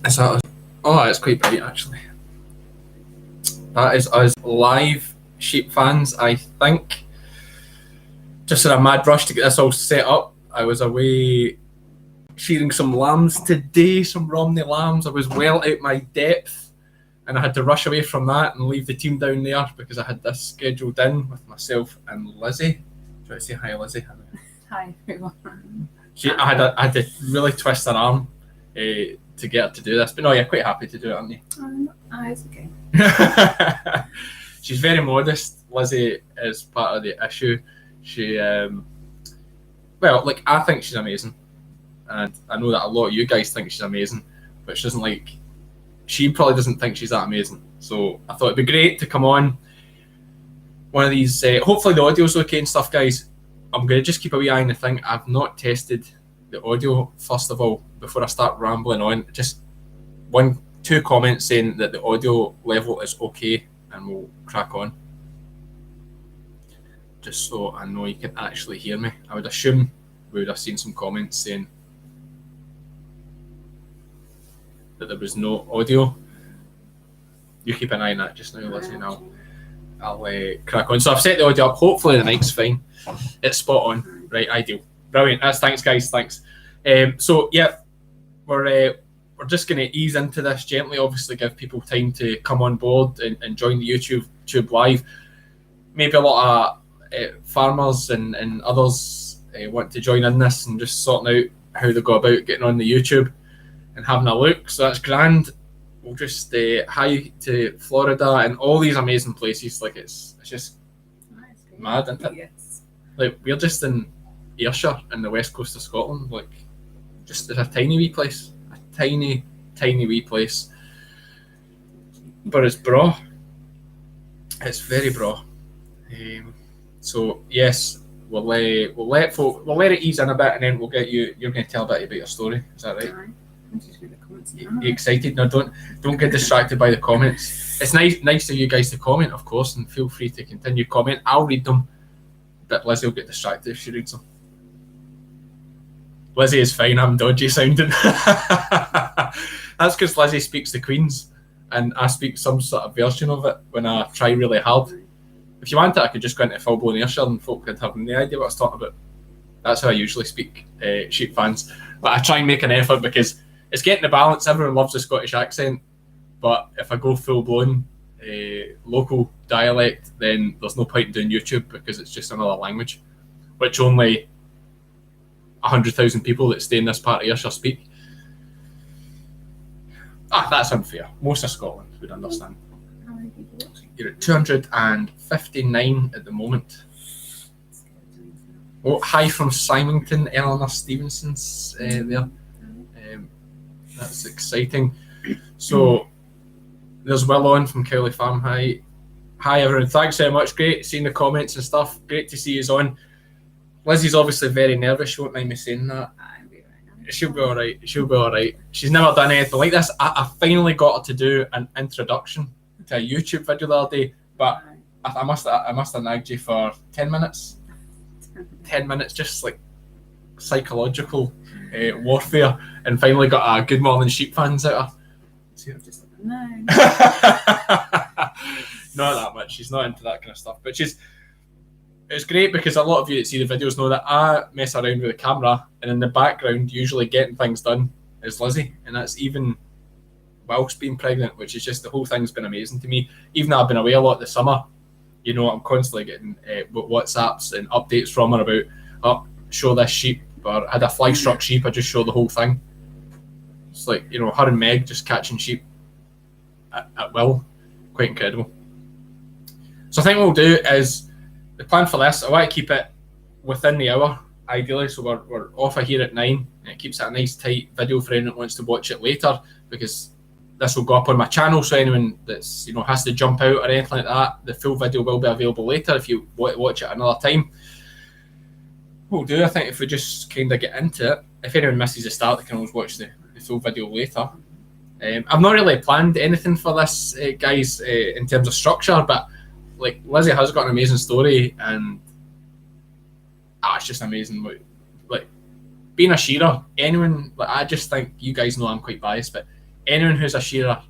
Is that? Oh, it's quite bright actually. That is us live, sheep fans. I think. Just in a mad rush to get this all set up. I was away shearing some lambs today, some Romney lambs. I was well out my depth, and I had to rush away from that and leave the team down there because I had this scheduled in with myself and Lizzy. Do you want to say hi, Lizzy? Hi, everyone. I had to really twist her arm to get her to do this, but no, you're quite happy to do it, aren't you? It's okay. She's very modest. Lizzy is part of the issue. She, I think she's amazing, and I know that a lot of you guys think she's amazing, but she probably doesn't think she's that amazing. So I thought it'd be great to come on one of these. Hopefully the audio's okay and stuff, guys. I'm going to just keep a wee eye on the thing. I've not tested the audio, first of all, before I start rambling on. Just 2 comments saying that the audio level is okay, and we'll crack on. Just so I know you can actually hear me. I would assume we would have seen some comments saying that there was no audio. You keep an eye on that just now, Lizzy, and I'll crack on. So I've set the audio up. Hopefully the mic's fine. It's spot on. Right, ideal. Brilliant. Thanks, guys. Thanks. So yeah, we're just going to ease into this gently. Obviously, give people time to come on board and join the YouTube live. Maybe a lot of farmers and others want to join in this and just sorting out how they go about getting on the YouTube and having a look. So that's grand. We'll just hi to Florida and all these amazing places. Like it's just mad, isn't it? Yes. Like we're just in Ayrshire in the west coast of Scotland. Like just it's a tiny wee place, a tiny wee place. But it's braw. It's very braw. So yes, we'll let it ease in a bit, and then we'll get you. You're going to tell a bit about your story. Is that right? I'm just reading the comments. You excited? No, don't get distracted by the comments. It's nice of you guys to comment, of course, and feel free to continue comment. I'll read them, but Lizzy will get distracted if she reads them. Lizzy is fine. I'm dodgy sounding. That's because Lizzy speaks the Queen's, and I speak some sort of version of it when I try really hard. If you wanted, I could just go into full-blown Ayrshire and folk could have no idea what I was talking about. That's how I usually speak, sheep fans. But I try and make an effort because it's getting the balance. Everyone loves the Scottish accent, but if I go full-blown local dialect, then there's no point in doing YouTube because it's just another language, which only 100,000 people that stay in this part of Ayrshire speak. That's unfair. Most of Scotland would understand. How many people watching? You're at 259 at the moment. Oh, hi from Symington, Eleanor Stevenson's there. That's exciting. So there's Will on from Cowley Farm. Hi everyone. Thanks very much. Great seeing the comments and stuff. Great to see you on. Lizzy's obviously very nervous. She won't mind me saying that. She'll be all right. She's never done anything like this. I finally got her to do an introduction to a YouTube video the other day, but I must have nagged you for 10 minutes. 10 minutes, just like psychological warfare, and finally got a Good Morning Sheep fans out of her. Just no. Not that much. She's not into that kind of stuff, but it's great because a lot of you that see the videos know that I mess around with the camera, and in the background, usually getting things done is Lizzy, and that's even whilst being pregnant, which is just the whole thing's been amazing to me. Even though I've been away a lot this summer, you know, I'm constantly getting WhatsApps and updates from her about, show this sheep, or I had a fly struck sheep, I just show the whole thing. It's like, you know, her and Meg just catching sheep at will. Quite incredible. So I think what we'll do is, the plan for this, I want to keep it within the hour, ideally, so we're off of here at 9, and it keeps it a nice tight video for anyone that wants to watch it later, because this will go up on my channel, so anyone that's, you know, has to jump out or anything like that, the full video will be available later if you want to watch it another time. What we'll do, I think, if we just kind of get into it, if anyone misses the start, they can always watch the full video later. I've not really planned anything for this, guys, in terms of structure, but like Lizzy has got an amazing story, and it's just amazing. Like being a shearer, anyone, like, I just think, you guys know I'm quite biased, but anyone who's a shearer,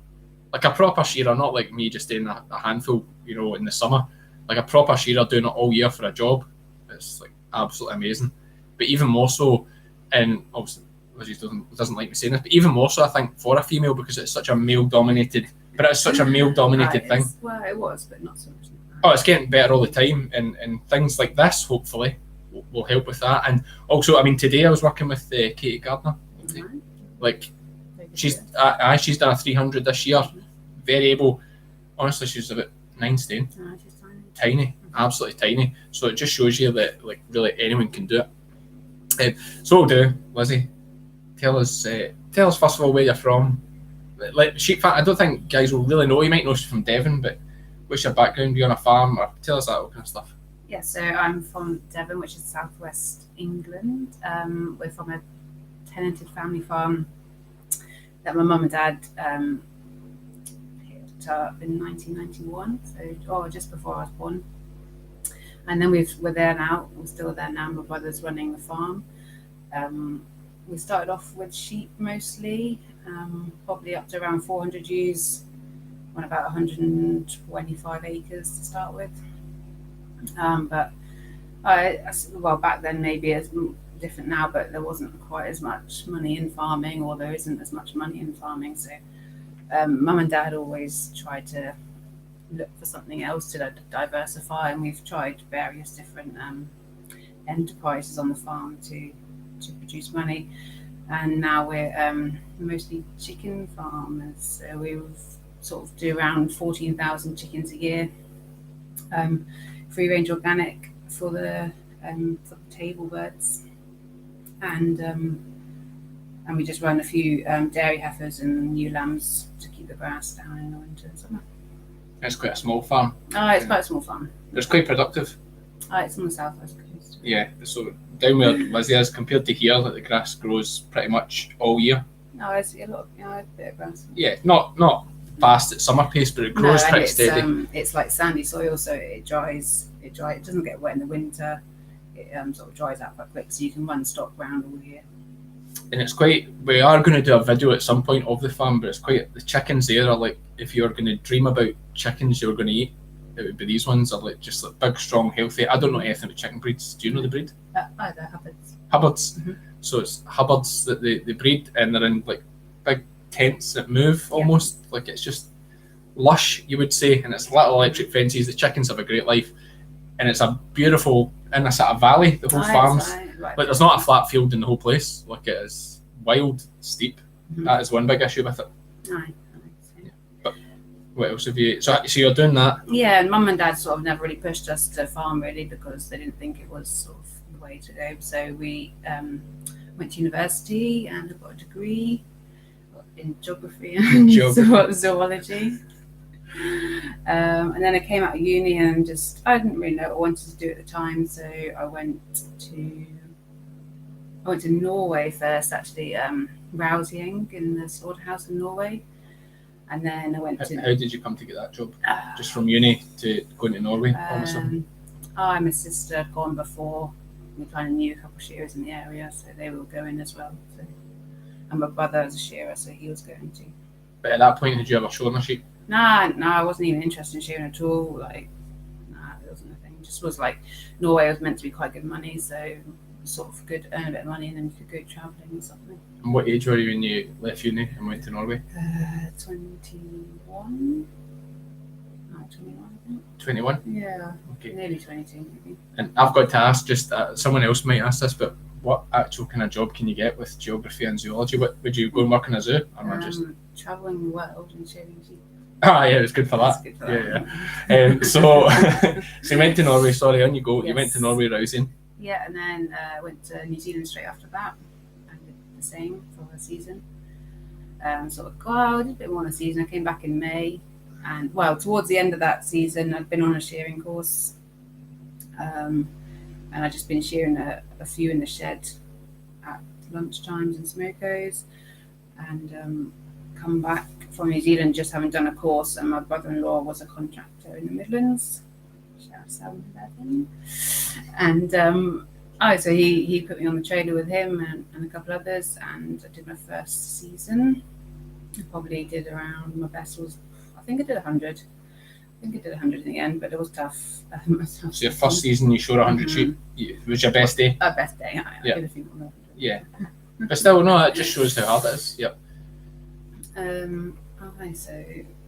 like a proper shearer, not like me just doing a handful, you know, in the summer, like a proper shearer doing it all year for a job, it's like absolutely amazing. But even more so, and obviously Lizzy doesn't like me saying this, but even more so I think for a female, because it's such a male dominated thing. Well, it was, but not so much. Oh, it's getting better all the time, and things like this hopefully will help with that. And also, I mean, today I was working with Katie Gardner. Like, she's done a 300 this year. Very able. Honestly, she's about 9 stone. She's tiny, absolutely tiny. So it just shows you that, like, really anyone can do it. So what we'll do, Lizzy, tell us first of all where you're from. Like, sheep farm, I don't think guys will really know. You might know she's from Devon, but what's your background? Are you on a farm? Or tell us that all kind of stuff. Yeah, so I'm from Devon, which is southwest England. We're from a tenanted family farm that my mum and dad picked up in 1991, so just before I was born. And then we're there now. We're still there now. My brother's running the farm. We started off with sheep mostly, probably up to around 400 ewes on about 125 acres to start with. But back then maybe it's different now, but there wasn't quite as much money in farming, or there isn't as much money in farming. So mum and dad always tried to look for something else to diversify, and we've tried various different enterprises on the farm to produce money. And now we're mostly chicken farmers, so we sort of do around 14,000 chickens a year. Free range organic for the table birds, and we just run a few dairy heifers and ewe lambs to keep the grass down in the winter and summer. It's quite a small farm. It's quite a small farm. It's quite productive. It's on the southwest coast. Yeah, so down where Lizzy is, compared to here, that the grass grows pretty much all year. I see a lot of a bit of grass. Yeah, not fast at summer pace, but it grows pretty steady. It's like sandy soil, so it dries. It doesn't get wet in the winter. It sort of dries out quite quick, so you can run stock ground all year. And it's quite. We are going to do a video at some point of the farm, but it's quite. The chickens there are like, if you're going to dream about chickens you're going to eat, it would be these ones. Are like just like big, strong, healthy. I don't know anything about chicken breeds. Do you know the breed? They're Hubbards. Hubbards. Mm-hmm. So it's Hubbards that they breed, and they're in like big tents that move almost. Like, it's just lush, you would say, and it's little electric fences. The chickens have a great life, and it's a beautiful, in a sort of valley, the whole farm's like, there's not a flat field in the whole place. Like, it is wild, steep. Mm-hmm. That is one big issue with it. But what else have you, so you're doing that? Yeah, and mum and dad sort of never really pushed us to farm, really, because they didn't think it was sort of the way to go. So we went to university and got a degree in geography and zoology. And then I came out of uni and I didn't really know what I wanted to do at the time, so I went to Norway first, actually, Rousing in the slaughterhouse in Norway, and then I went to. How did you come to get that job? Just from uni to going to Norway? My sister had gone before. We kind of knew a couple of shearers in the area, so they were going as well. So. And my brother was a shearer, so he was going to. But at that point, did you ever show a sheep? Nah, I wasn't even interested in shearing at all. Like, it wasn't a thing. It just was like, Norway was meant to be quite good money, so sort of good, earn a bit of money, and then you could go travelling or something. And what age were you when you left uni and went to Norway? 21. No, 21, I think. 21? Yeah. Okay. Nearly 22, maybe. And I've got to ask, just someone else might ask this, but what actual kind of job can you get with geography and zoology? What would you go and work in a zoo, or not just travelling the world and shearing sheep? Yeah, it's good for that. Good for that. Yeah. So you went to Norway. Sorry, on you go. Yes. You went to Norway Rousing. Yeah, and then went to New Zealand straight after that. I did the same for a season. I did a bit more on a season. I came back in May, and towards the end of that season, I'd been on a shearing course, and I'd just been shearing a few in the shed at lunchtimes and smokos, and come back from New Zealand just having done a course, and my brother-in-law was a contractor in the Midlands, shout 7-11, and Oh, so he put me on the trailer with him and a couple others, and I did my first season. I probably did around, my best was, I think I did 100. I think I did 100 in the end, but it was tough. So your first season, you shore 100 sheep. Was your best day? Best day. I did a few more than 100. Yeah, but still, no, that just shows how hard it is. Yep. Okay, so.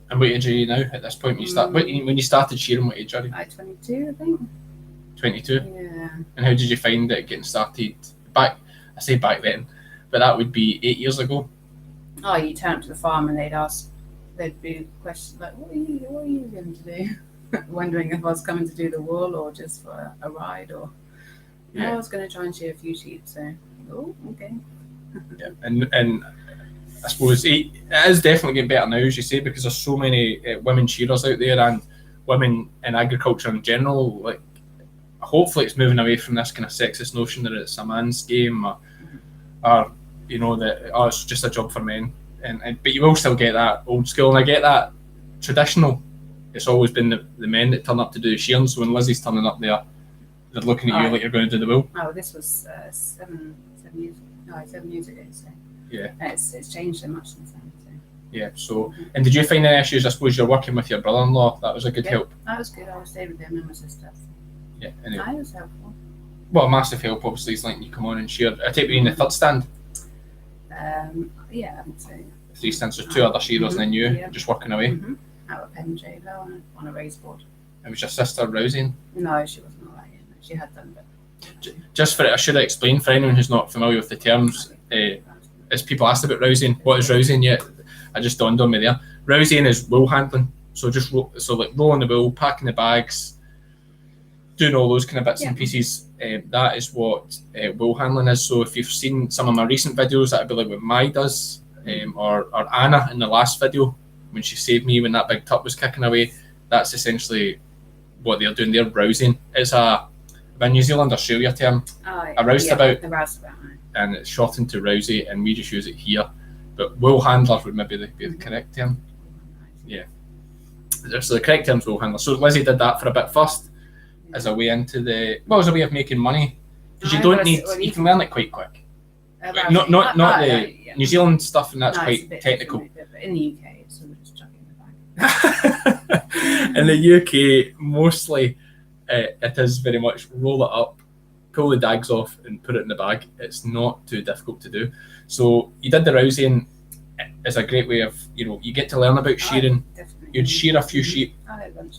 And what age are you now at this point? When you start, when you started shearing, what age are you? 22, I think. 22. Yeah. And how did you find it getting started back? I say back then, but that would be 8 years ago. Oh, you turn up to the farm and they'd be questions like, "What are you going to do?" Wondering if I was coming to do the wool or just for a ride, or I was going to try and shear a few sheep. So, okay. Yeah, and I suppose it is definitely getting better now, as you say, because there's so many women shearers out there and women in agriculture in general. Like, hopefully, it's moving away from this kind of sexist notion that it's a man's game, or you know, that it's just a job for men. But you will still get that old school, and I get that traditional. It's always been the men that turn up to do the shearing. So when Lizzy's turning up there, they're looking at you like you're going to do the wool. Oh, this was 7 years. No, 7 years ago. So yeah, it's changed so much since then. So. Yeah. So, and did you find any issues? I suppose you're working with your brother-in-law. That was a good help. That was good. I was staying with him and my sister. Yeah. Anyway. That was helpful. Well, a massive help, obviously, is letting you come on and shear. I take you in the third stand. Yeah, I would say. 3 stands with 2 other shearers and then you, just working away. Out of pen trailer on a raised board. It was your sister rousing? No, she wasn't all that yet. She had done, but. Just for it, I should have explained for anyone who's not familiar with the terms. As people asked about rousing, what is rousing? Yeah, I just dawned on me there. Rousing is wool handling. So just like rolling the wool, packing the bags, doing all those kind of bits and pieces. That is what wool handling is. So if you've seen some of my recent videos, that'd be like what Mai does, or Anna in the last video when she saved me when that big tub was kicking away. That's essentially what they're doing. They're rousing. It's a New Zealand Australia term. A roustabout. The roustabout. And it's shortened to rousey, and we just use it here. But wool handler would maybe be the correct term. Yeah. So the correct term is wool handler. So Lizzy did that for a bit first, as a way into as a way of making money. Because you don't need, you can learn it quite quick. Not the New Zealand stuff, and that's quite technical. In the UK, it's sort of just chucking the bag. In the UK, mostly it is very much roll it up, pull the dags off and put it in the bag. It's not too difficult to do. So you did the rousing. It's a great way of, you get to learn about shearing. You'd shear a few sheep,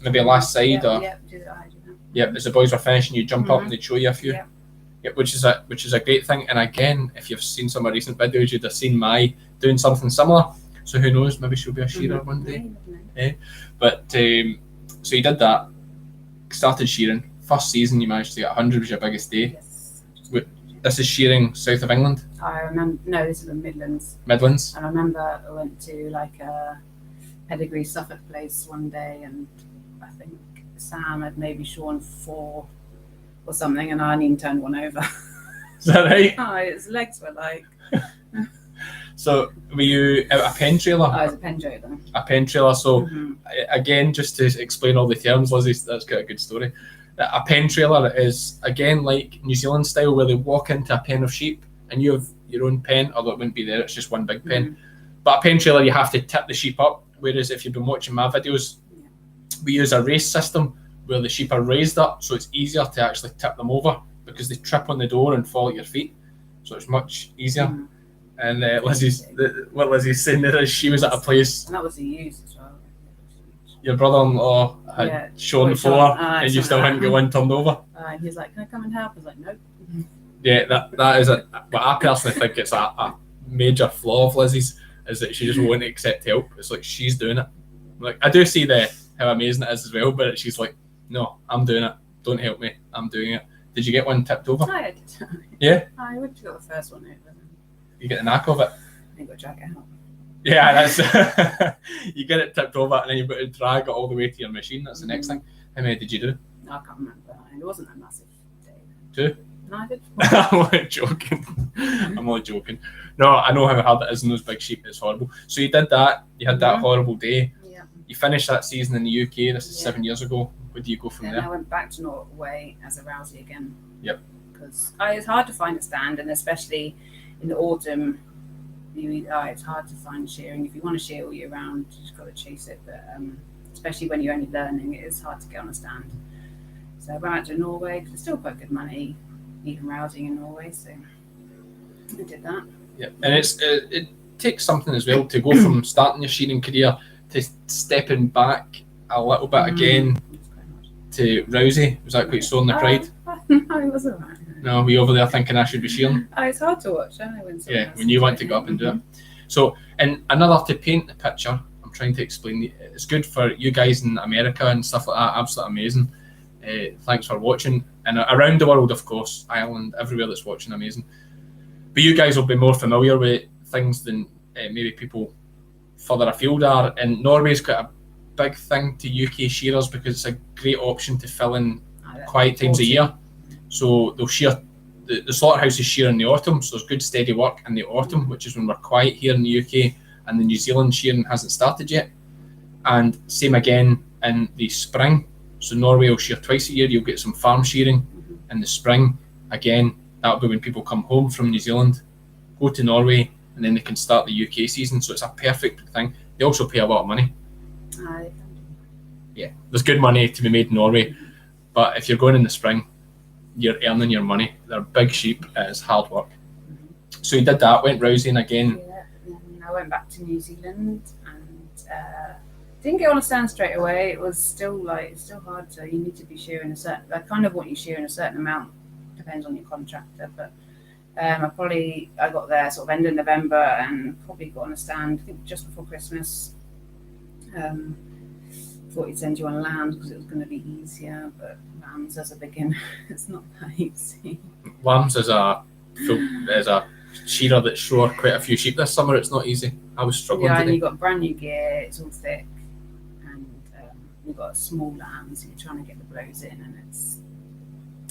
maybe a last side, as the boys were finishing, you jump up and they'd show you a few. Which is a great thing. And again, if you've seen some of recent videos, you'd have seen Mai doing something similar. So who knows, maybe she'll be a shearer one day. But so you did that, started shearing. First season you managed to get 100 was your biggest day. Yes. This is shearing south of England? I remember, no, this is the Midlands. Midlands? And I remember I went to like a pedigree Suffolk place one day, and I think Sam had maybe shorn 4 or something, and I hadn't even turned one over. Is that right? Oh, his legs were like... So were you out a pen trailer? I was a pen trailer. A pen trailer. So again, just to explain all the terms, Lizzy, that's got a good story. A pen trailer is, again, like New Zealand style, where they walk into a pen of sheep and you have your own pen, although it wouldn't be there, it's just one big pen. But a pen trailer, you have to tip the sheep up, whereas if you've been watching my videos, we use a race system where the sheep are raised up, so it's easier to actually tip them over because they trip on the door and fall at your feet, so it's much easier. And what Lizzie's saying there is she was at a place. And that was the use as well. Your brother-in-law had shorn 4 and you still hadn't got one turned over. And he's like, "Can I come and help?" I was like, "Nope." Yeah, that is what I personally think it's a major flaw of Lizzie's, is that she just won't accept help. It's like she's doing it. Like, I do see how amazing it is as well, but she's like, "No, I'm doing it. Don't help me. I'm doing it." Did you get one tipped over? I did. Yeah? I would have got the first one over. You get the knack of it? I think I'll drag it out. Yeah, that's you get it tipped over and then you've got to drag it all the way to your machine. That's the next thing. How many did you do? No, I can't remember. It wasn't a massive day. 2? No, I did. I'm only joking. No, I know how hard it is in those big sheep. It's horrible. So you did that. You had that horrible day. Yeah. You finished that season in the UK. This is 7 years ago. Where do you go from there? I went back to Norway as a rousey again. Yep. because it's hard to find a stand, and especially in the autumn, it's hard to find shearing. If you want to shear all year round, you just got to chase it. But especially when you're only learning, it is hard to get on a stand. So I went out to Norway because it's still quite good money, even rousing in Norway. So I did that. Yeah, and it takes something as well to go from starting your shearing career to stepping back a little bit again to Rousey. Was that quite sore in the pride? No, it wasn't right. No, we over there thinking I should be shearing. It's hard to watch, I know, when you want to go up and do it. So, and another to paint the picture, I'm trying to explain, it's good for you guys in America and stuff like that, absolutely amazing. Thanks for watching. And around the world, of course, Ireland, everywhere that's watching, amazing. But you guys will be more familiar with things than maybe people further afield are. And Norway's quite a big thing to UK shearers because it's a great option to fill in quiet times a year. So they'll shear, the slaughterhouses shear in the autumn, so there's good steady work in the autumn, which is when we're quiet here in the UK, and the New Zealand shearing hasn't started yet. And same again in the spring. So Norway will shear twice a year, you'll get some farm shearing in the spring. Again, that'll be when people come home from New Zealand, go to Norway, and then they can start the UK season. So it's a perfect thing. They also pay a lot of money. Yeah, there's good money to be made in Norway, but if you're going in the spring, you're earning your money. They're big sheep, it's hard work. So you did that, went rousing again. Yeah, and I went back to New Zealand and didn't get on a stand straight away. It was still it's still hard to, you need to be shearing a certain, I kind of want you shearing a certain amount, depends on your contractor, but I got there sort of end of November and probably got on a stand, I think just before Christmas. Thought he'd send you on land because it was going to be easier, but lambs as a beginner, it's not that easy. Lambs as a shearer that shore quite a few sheep this summer, it's not easy. I was struggling today. And you've got brand new gear, it's all thick, and you've got a small lamb, so you're trying to get the blows in, and it's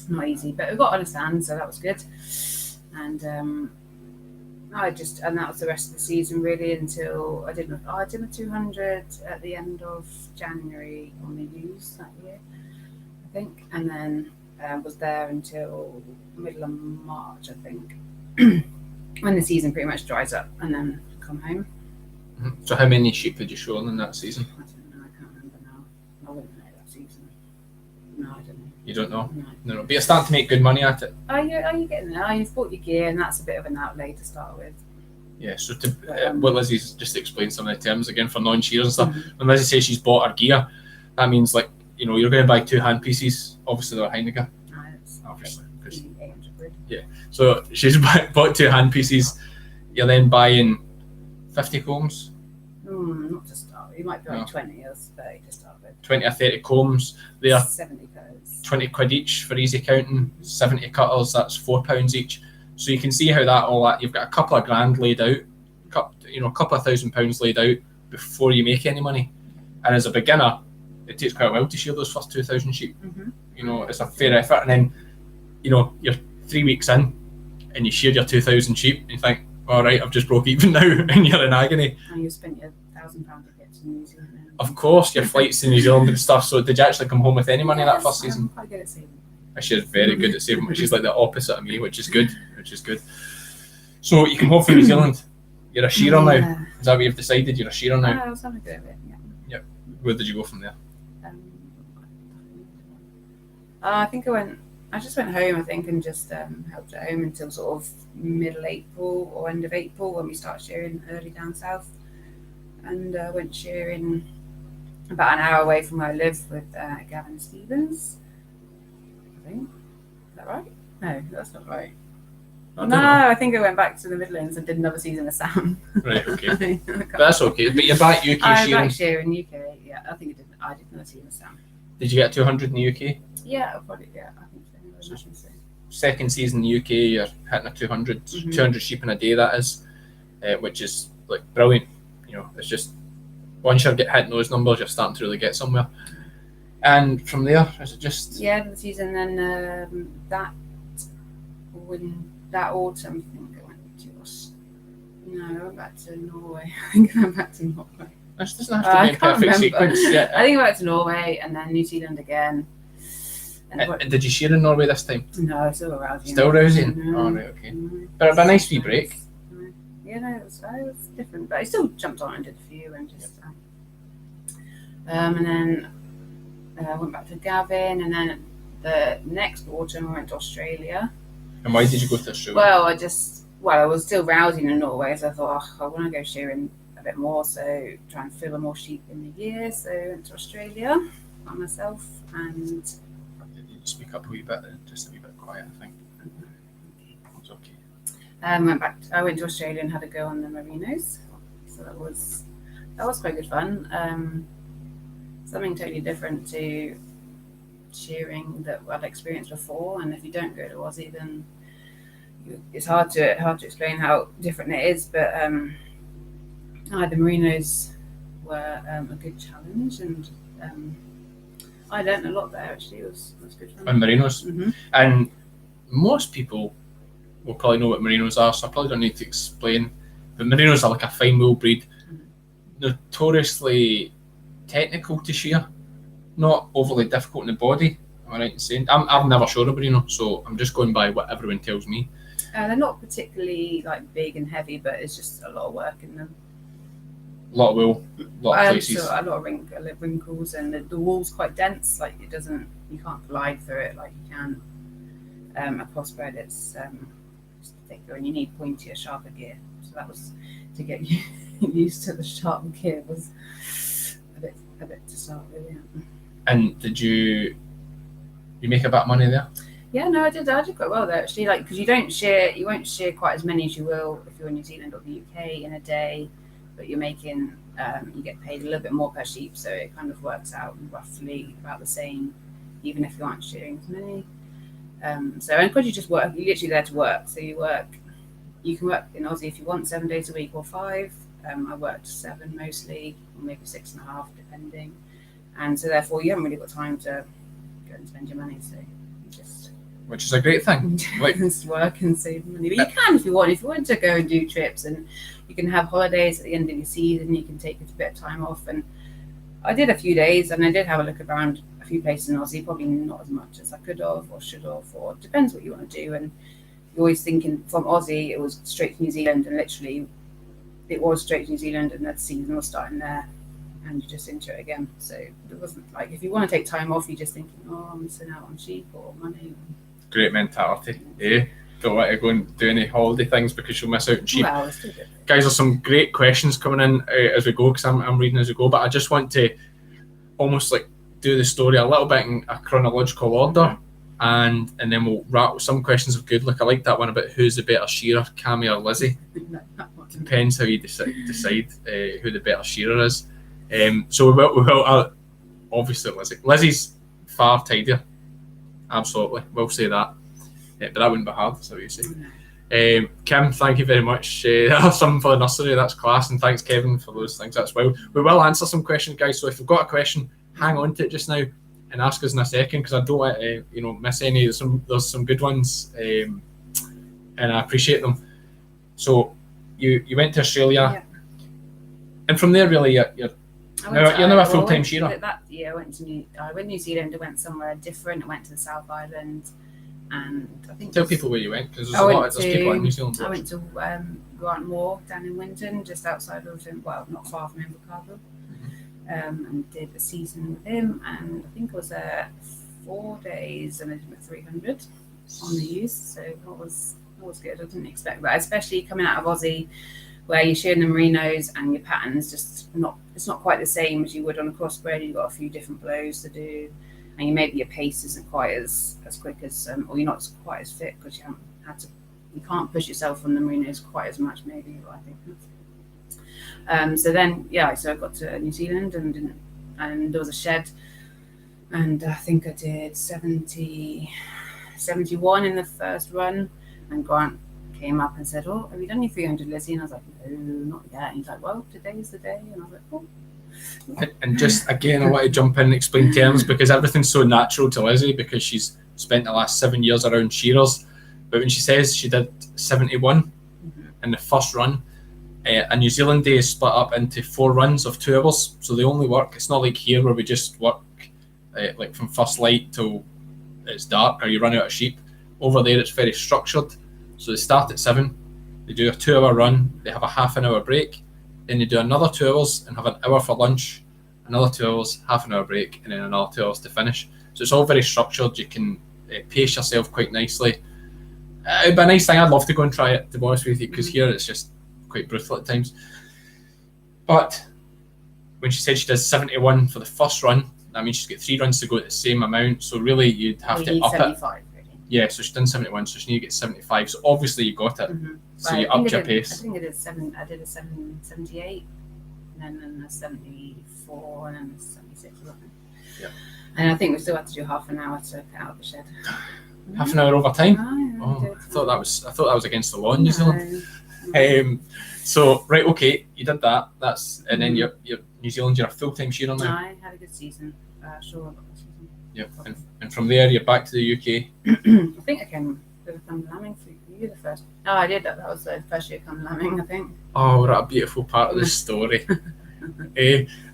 not easy. But we got on a stand, so that was good. And and that was the rest of the season really until I did a 200 at the end of January on the ewes that year, I think, and then was there until middle of March, I think, when the season pretty much dries up, and then come home. So how many sheep did you show in that season? I don't know, I can't remember now. I wouldn't know that season. No, I don't know. You don't know? No. But you're starting to make good money at it. Are you getting there? You've bought your gear, and that's a bit of an outlay to start with. Yeah, so what Lizzie's just explained some of the terms again for non-shearers and stuff. When Lizzie says she's bought her gear, that means you're going to buy 2 hand pieces. Obviously they're Heineken. Obviously. 800 quid. Yeah, so she's bought 2 hand pieces. You're then buying 50 combs. Not to start with. You might buy 20 or 30 to start with. 20 or 30 combs. They are 70 cutters. 20 quid each for easy counting. 70 cutters, that's £4 each. So you can see how you've got a couple of grand laid out, a couple of £1,000 laid out before you make any money. And as a beginner, it takes quite a while to shear those first 2,000 sheep. It's a fair effort. And then, you're 3 weeks in and you shear your 2,000 sheep and you think, all right, I've just broke even now, and you're in agony. And you spent your £1,000 to get to New Zealand. Of course, your flights to New Zealand and stuff. So did you actually come home with any money that first season? I'm quite good at saving. She's very good at saving, she's like the opposite of me, which is good. So you come home from New Zealand, you're a shearer now. Is that what you've decided? You're a shearer now? I was having a bit of it, yeah. Yep. Where did you go from there? I just went home, I think, and just helped at home until sort of middle April or end of April when we started shearing early down south. And went shearing about an hour away from where I live with Gavin Stevens. I think. Is that right? No, that's not right. I think I went back to the Midlands and did another season of Sam. Right, okay. But that's okay. But you're back UK shearing. I'm back shearing UK, yeah. I think I did another season of Sam. Did you get 200 in the UK? Yeah, probably, yeah. I think so. Second season in the UK, you're hitting a 200, 200 sheep in a day, that is, which is brilliant. It's just, once you get hitting those numbers, you're starting to really get somewhere. And from there, is it just... Yeah, the season, then that autumn, I think I went to I went back to Norway. I think I went back to Norway. This doesn't have to be in perfect sequence. Yeah. I think I went back to Norway and then New Zealand again. And did you shear in Norway this time? No, still rousing. Still rousing? Oh, right, okay. But a nice wee break. Yeah, no, it was different, but I still jumped on and did a few and just. And then I went back to Gavin, and then the next autumn I went to Australia. And why did you go to Australia? Well, I was still rousing in Norway, so I thought, I want to go shearing a bit more, so try and fill more sheep in the year. So I went to Australia by myself, and did you speak up a wee bit, just a wee bit quiet, I think. It's okay. I went to Australia and had a go on the merinos, so that was quite good fun. Something totally different to shearing that I'd experienced before, and if you don't go to Aussie, then it's hard to explain how different it is. But the merinos were a good challenge, and I learned a lot there. Actually, it was good fun. And merinos, and most people will probably know what merinos are, so I probably don't need to explain. But merinos are like a fine wool breed, notoriously technical to shear, not overly difficult in the body. Am I right in saying? I've never shorn a merino, so I'm just going by what everyone tells me. They're not particularly like big and heavy, but it's just a lot of work in them. A lot of wool, a lot of places. So a lot of wrinkles, and the wool's quite dense. Like you can't glide through it like you can a crossbred. It's just thicker, and you need pointier, sharper gear. So that was to get you used to the sharp gear was a bit to start with. Yeah. And did you make a bit of money there? Yeah, no, I did quite well there actually. Like, because you won't shear quite as many as you will if you're in New Zealand or the UK in a day, but you're making, you get paid a little bit more per sheep, so it kind of works out roughly about the same, even if you aren't shearing as many. And because you just work, you're literally there to work. So you can work in Aussie if you want 7 days a week or 5. I worked 7 mostly, or maybe 6.5 depending, and so therefore you haven't really got time to go and spend your money. So you just, which is a great thing. Just work and save money. But you can if you want. If you want to go and do trips, and you can have holidays at the end of your season, you can take a bit of time off. And I did a few days, and I did have a look around a few places in Aussie. Probably not as much as I could have or should have, or it depends what you want to do. And you're always thinking from Aussie, it was straight to New Zealand, and literally it was straight to New Zealand, and that season was starting there, and you just into it again. So it wasn't like, if you want to take time off, you're just thinking, I'm missing out on sheep or money. Great mentality, eh? Don't want to go and do any holiday things because you'll miss out on sheep. Well, it's still good. Guys, there's some great questions coming in as we go, because I'm reading as we go, but I just want to almost like do the story a little bit in a chronological order, and then we'll wrap with some questions of good. Like, I like that one about who's the better shearer, Cammy or Lizzy. Depends how you decide who the better shearer is. So we will obviously Lizzy's far tidier, absolutely, we'll say that. But that wouldn't be hard, that's what you say. Kim, thank you very much. Something for the nursery, that's class, and thanks Kevin for those things as well. We will answer some questions, guys, so if you've got a question, hang on to it just now and ask us in a second, because I don't want to miss any. There's some good ones, and I appreciate them. So you went to Australia, and from there really you're now a full-time shearer. That year I went to New Zealand. I went somewhere different. I went to the South Island, and I think tell people where you went, because there's people in New Zealand. I went to Grant Moor down in Winton, just outside of not far from Invercargill, and did a season with him, and I think I was there 4 days, and I did 300 on the ewes, so that was good. I didn't expect that, especially coming out of Aussie, where you're shearing the merinos and your pattern's it's not quite the same as you would on a crossbred. You've got a few different blows to do, and maybe your pace isn't quite as quick as, or you're not quite as fit because you can't push yourself on the merinos quite as much, maybe, I think. So then, so I got to New Zealand, and there was a shed, and I think I did 71 in the first run, and Grant came up and said, have you done your 300, Lizzy? And I was like, no, not yet. And he's like, well, today's the day. And I was like, oh. And just again, I want to jump in and explain terms, because everything's so natural to Lizzy because she's spent the last 7 years around shearers. But when she says she did 71 in the first run, a New Zealand day is split up into 4 runs of 2 hours, so they only work. It's not like here where we just work like from first light till it's dark or you run out of sheep. Over there, it's very structured. So they start at 7, they do a 2-hour run, they have a half an hour break, then they do another 2 hours and have an hour for lunch, another 2 hours, half an hour break, and then another 2 hours to finish. So it's all very structured. You can pace yourself quite nicely. It'd be a nice thing. I'd love to go and try it, to be honest with you, because here it's just quite brutal at times. But when she said she does 71 for the first run, that means she's got 3 runs to go at the same amount. So really, you'd have to up 75, it. Really. Yeah, so she's done 71, so she needs to get 75. So obviously you got it. So you upped your pace. I think I did 78, and then a 74, and then a 76 or something. Yeah. And I think we still had to do half an hour to get out of the shed. Half an hour over time? I thought that was against the law in New Zealand. So right, okay, you did that. And then you're New Zealand. You're a full-time shearer now. I had a good season. Sure, I got a season. Yeah, and from there you're back to the UK. I think I came lambing for you the first. No, I did that. That was the first year I come lambing, I think. Oh, what a beautiful part of the story.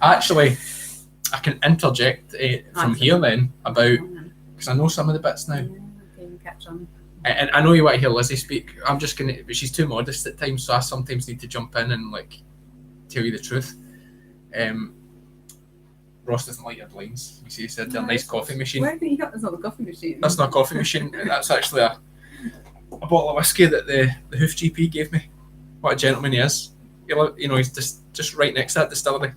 Actually, I can interject from here then about, because I know some of the bits now. Catch on. And I know you want to hear Lizzy speak. I'm just gonna, but she's too modest at times, so I sometimes need to jump in and like tell you the truth. Ross doesn't like your blinds. You see, he said they're a nice coffee machine. Where did you got this on the coffee machine? That's not a coffee machine. That's actually a bottle of whiskey that the Hoof GP gave me. What a gentleman he is. You know, he's just right next to that distillery.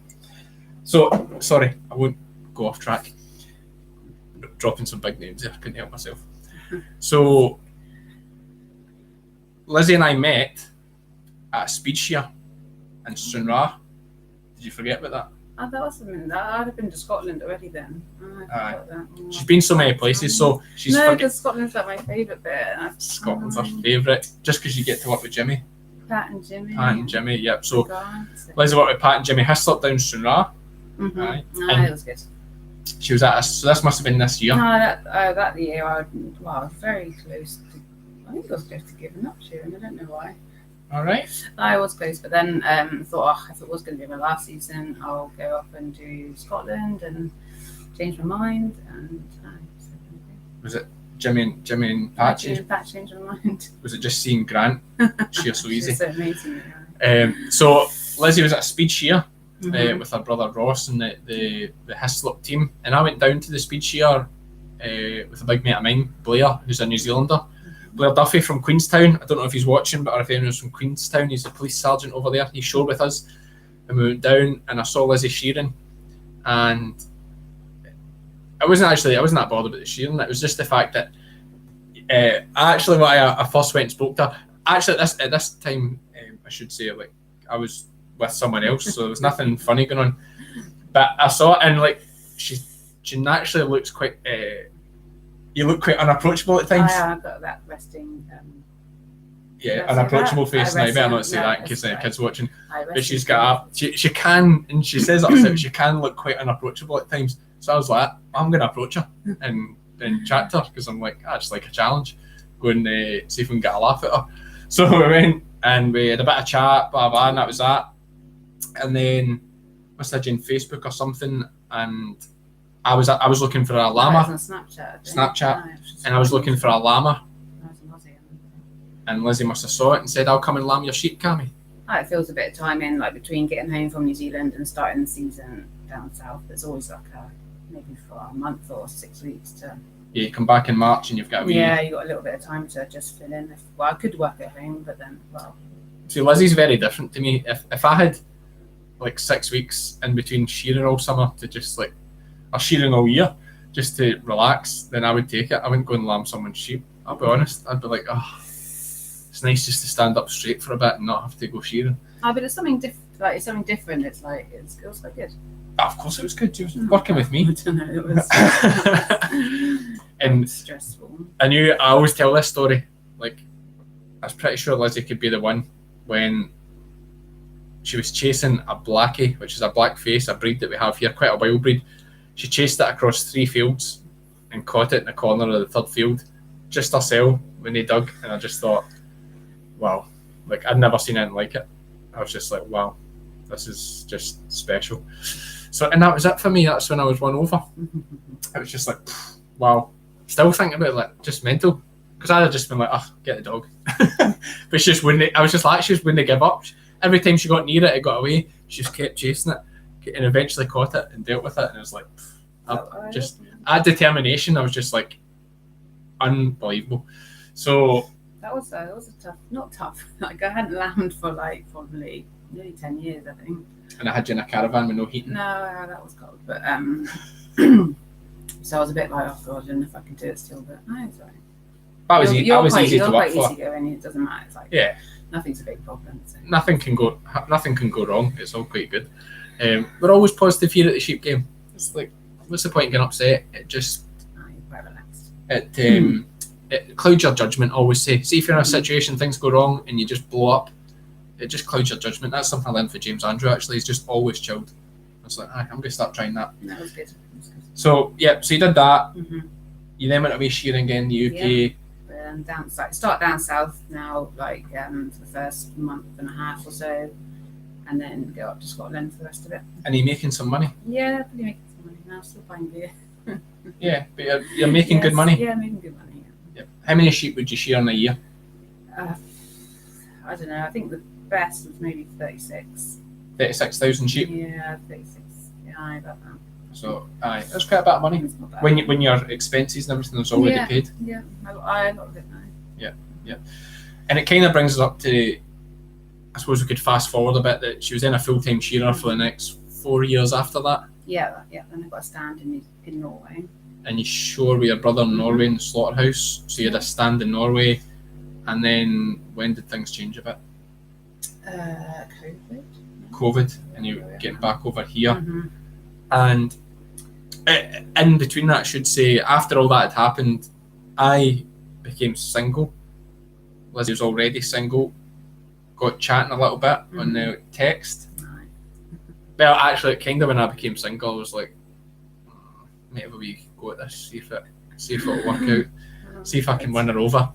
So sorry, I won't go off track. Dropping some big names there, couldn't help myself. So Lizzy and I met at a speed shear in Stranraer. Did you forget about that? That was something that I'd have been to Scotland already then. She's been so many places, so she's because Scotland's like my favourite bit. Scotland's her favourite, just because you get to work with Jimmy. Pat and Jimmy, yep. So Lizzy worked with Pat and Jimmy Hislop down Stranraer. It was good. She was at us, so this must have been this year. No, that year I was very close to. I think I was close to giving up shearing. I don't know why. All right. I was close, but then thought, if it was going to be my last season, I'll go up and do Scotland and change my mind. And was it Jimmy and Pat? Pat changed my mind. Was it just seeing Grant shear so easy? So amazing. So Lizzy was at a speed shear with her brother Ross and the Hislop team, and I went down to the speed shear with a big mate of mine, Blair, who's a New Zealander. Blair Duffy from Queenstown. I don't know if he's watching, but if anyone's from Queenstown, he's a police sergeant over there. He showed with us, and we went down, and I saw Lizzy shearing, and I wasn't that bothered about the shearing. It was just the fact that actually what I first went and spoke to her. Actually, at this time, I should say, like, I was with someone else, so there was nothing funny going on. But I saw it, and like she naturally looks quite. You look quite unapproachable at times. I've got that resting. Unapproachable face. Now I better not say that in case any kids watching. But she's got she can, and she says it, she can look quite unapproachable at times. So I was like, I'm going to approach her and chat to her, because I'm like, it's like a challenge. Go and see if we can get a laugh at her. So we went and we had a bit of chat, blah blah, and that was that. And then must have been Facebook or something, and I was looking for a llama. Snapchat, and I was looking for a llama. And Lizzy must have saw it and said, "I'll come and lamb your sheep, Cammy." It feels a bit of time in, like between getting home from New Zealand and starting the season down south. There's always like maybe for a month or 6 weeks to. Yeah, you come back in March and you've got a wee. Yeah, you got a little bit of time to just fill in. I could work at home, but then See, Lizzy's very different to me. If I had like 6 weeks in between shearing all summer to just like, or shearing all year just to relax, then I would take it. I wouldn't go and lamb someone's sheep. I'll be honest. I'd be like, it's nice just to stand up straight for a bit and not have to go shearing. But it's something different. Like, it's something different. It's like it was quite good. Of course, it was good. She was working with me. I don't know. It was and stressful. I always tell this story. Like, I was pretty sure Lizzy could be the one when she was chasing a blackie, which is a black face, a breed that we have here, quite a wild breed. She chased it across 3 fields and caught it in the corner of the 3rd field, just herself when they dug. And I just thought, wow, like I'd never seen anything like it. I was just like, wow, this is just special. So, and that was it for me. That's when I was won over. It was just like, wow. still thinking about it, like, just mental. Because I'd have just been like, oh, get the dog. But she just wouldn't, I was just like, she just wouldn't give up. Every time she got near it, it got away. She just kept chasing it and eventually caught it and dealt with it. And it was like, I had determination. I was just like, unbelievable. So that was a tough, not tough. Like, I hadn't lambed for like probably nearly 10 years, I think. And I had you in a caravan with no heating. No, that was cold. But so I was a bit like, oh god, I don't know if I can do it still. But no, it's alright. I was easy to work for. You're quite easy going. It doesn't matter. It's like, yeah, nothing's a big problem. So. Nothing can go wrong. It's all quite good. We're always positive here at the sheep game. It's like, what's the point in getting upset? It just you're quite relaxed. It clouds your judgment. I always say, see if you're in a situation, things go wrong, and you just blow up. It just clouds your judgment. That's something I learned from James Andrew. Actually, he's just always chilled. I was like, I'm going to start trying that. That was good. So yeah, so you did that. You then went away shearing again in the UK. Yeah. Start down south now, like for the first month and a half or so, and then go up to Scotland for the rest of it. And you're making some money. Yeah, pretty making some money now. Still buying beer. Yeah, but you're making good money. Yeah, making good money. Yeah. How many sheep would you shear in a year? I don't know. I think the best was maybe 36. 36,000 sheep. Yeah, 36. Yeah, about that. So, that's quite a bit of money when your expenses and everything is already paid. Yeah, I got it now. Yeah, and it kind of brings us up to, I suppose we could fast forward a bit, that she was in a full-time shearer for the next 4 years after that. Yeah. Then I got a stand in Norway. And you shore with your brother in Norway in the slaughterhouse. So you had a stand in Norway, and then when did things change a bit? COVID, and you were getting back over here. And in between that, I should say, after all that had happened, I became single. Lizzy was already single. Got chatting a little bit on the text. Well, actually, kind of when I became single, I was like, maybe we go at this, see if it'll work out, see if I can win her over.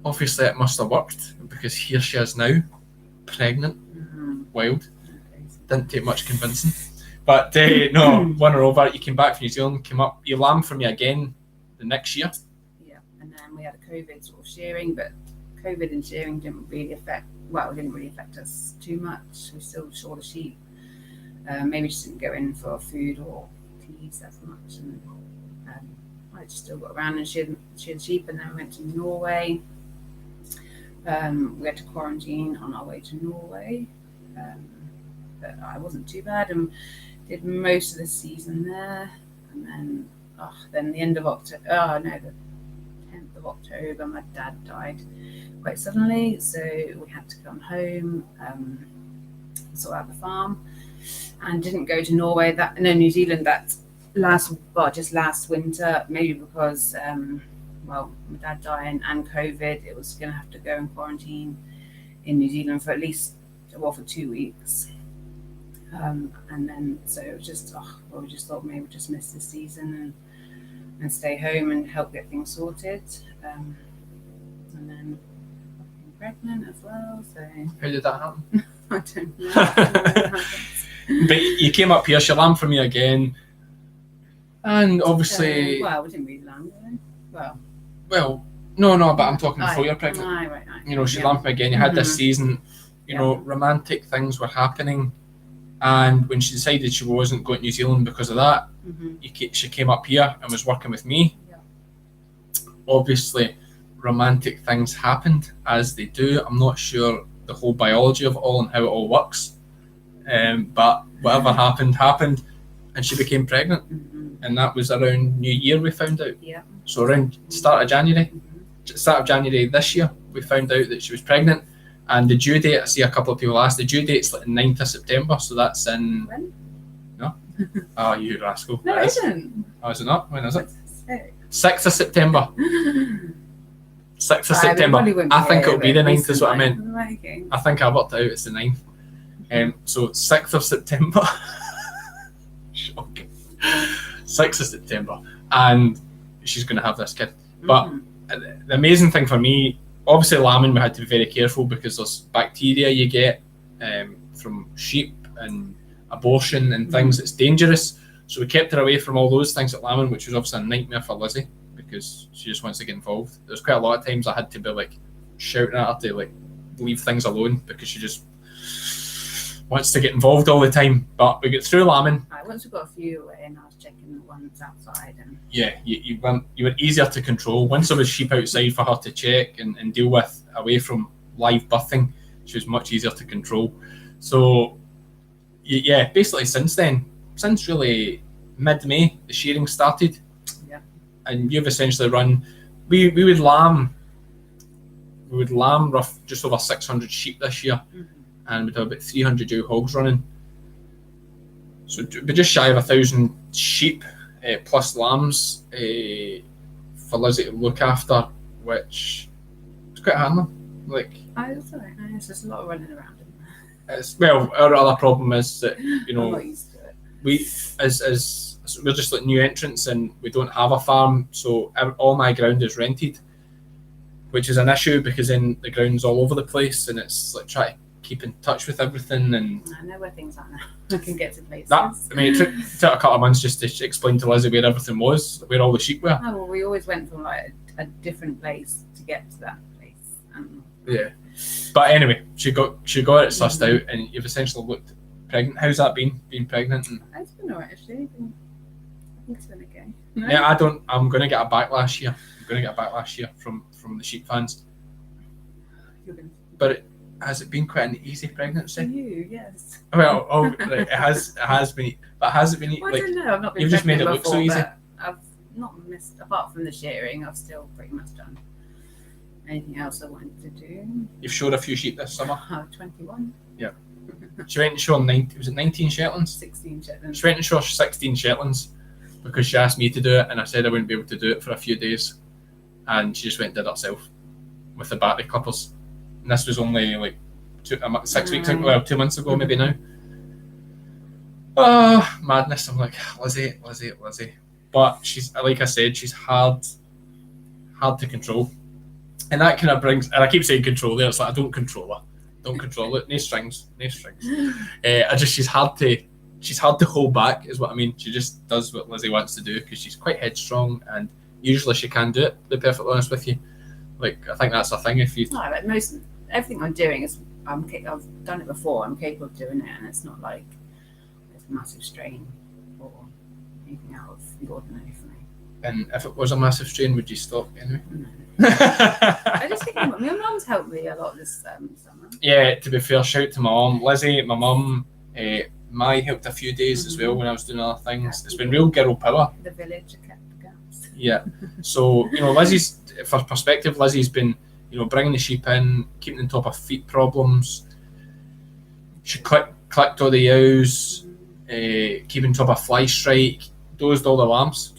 Obviously, it must have worked, because here she is now, pregnant, wild. Didn't take much convincing. But no, won her over. You came back from New Zealand, came up, you lambed for me again the next year. Yeah, and then we had a COVID sort of shearing, but COVID and shearing didn't really affect us too much. We still shore the sheep. Maybe just didn't go in for food or teas as much. And I just still got around and sheared sheep, and then we went to Norway. We had to quarantine on our way to Norway. But I wasn't too bad and did most of the season there. And then the end of October, the 10th of October, my dad died quite suddenly, so we had to come home, sort out the farm, and didn't go to New Zealand just last winter, maybe because my dad dying and COVID, it was going to have to go in quarantine in New Zealand for for 2 weeks. And then so it was just we just thought maybe we'll just miss this season and stay home and help get things sorted. And then I became pregnant as well. So how did that happen? I don't know. But you came up here, she lambed for me again, and obviously we didn't really lamb, did we? No, but I'm talking before you're pregnant. Right. You know, she lambed me again. You had this season, you know, romantic things were happening. And when she decided she wasn't going to New Zealand because of that, she came up here and was working with me. Yeah. Obviously, romantic things happened, as they do. I'm not sure the whole biology of it all and how it all works. But whatever happened, and she became pregnant. And that was around New Year we found out. Yeah. So around start of January this year, we found out that she was pregnant. And the due date, I see a couple of people ask, the due date's like the 9th of September, so that's in... When? No? Oh, you rascal. No, it isn't. Oh, is it not? When is it? 6th of September. 6th of September. I think it'll be the 9th is what I meant. I think I worked out it's the 9th. So 6th of September. Shocking. 6th of September. And she's going to have this kid. But the amazing thing for me, obviously lambing we had to be very careful because there's bacteria you get from sheep and abortion and things. It's dangerous. So we kept her away from all those things at lambing, which was obviously a nightmare for Lizzy because she just wants to get involved. There's quite a lot of times I had to be like shouting at her to like leave things alone because she just wants to get involved all the time. But we get through lambing. Once we got a few away, and I was checking the ones outside. And yeah, you were easier to control. Once there was sheep outside for her to check and deal with away from live birthing, she was much easier to control. So yeah, basically since really mid-May, the shearing started. Yeah. And you've essentially run. We would lamb rough just over 600 sheep this year, and we'd have about 300 ewe hogs running. So we're just shy of 1,000 sheep plus lambs for Lizzy to look after, which is quite handling. Like, it's alright. It's just a lot of running around. Our other problem is that I'm not used to it. We're just like new entrants and we don't have a farm, so all my ground is rented, which is an issue because then the ground's all over the place and it's like trying to keep in touch with everything. And I know where things are now. I can get to places. It took a couple of months just to explain to Lizzy where everything was, where all the sheep were. Oh, well, we always went from like a different place to get to that place. Yeah, but anyway, she got it sussed out, and you've essentially looked pregnant. How's that been? Being pregnant? It's been alright actually. I think it's been okay. No? Yeah, I'm gonna get a backlash here. From the sheep fans. But has it been quite an easy pregnancy? For you, yes. Well, right, it has been, but has it been? Well, I don't know. I've not been. You've just made it look before, so easy. I've not missed, apart from the shearing. I've still pretty much done anything else I wanted to do. You've showed a few sheep this summer. 21. Yeah. She went and showed 19. Was it 19 Shetlands? 16 Shetlands. She went and showed 16 Shetlands because she asked me to do it, and I said I wouldn't be able to do it for a few days, and she just went and did it herself with the battery clippers. And this was only like 6 weeks ago, well, 2 months ago maybe now. Oh, madness. I'm like, Lizzy. But she's, like I said, she's hard to control. And that kind of brings, and I keep saying control there, it's like I don't control her. Don't control it. No strings. She's hard to hold back is what I mean. She just does what Lizzy wants to do because she's quite headstrong and usually she can do it, to be perfectly honest with you. Like, I think that's the thing. If you... No, like everything I'm doing is, I've done it before, I'm capable of doing it, and it's not like it's a massive strain or anything out of the ordinary for me. And if it was a massive strain, would you stop anyway? No. I just think my mum's helped me a lot this summer. Yeah, to be fair, shout to my mum. Lizzy, my mum, Mai helped a few days as well when I was doing other things. It's been real girl power. The village kept the gaps. Yeah. So, Lizzy's, for perspective, Lizzy's been, bringing the sheep in, keeping on top of feet problems. She clicked all the ewes, keeping on top of fly strike, dozed all the lambs.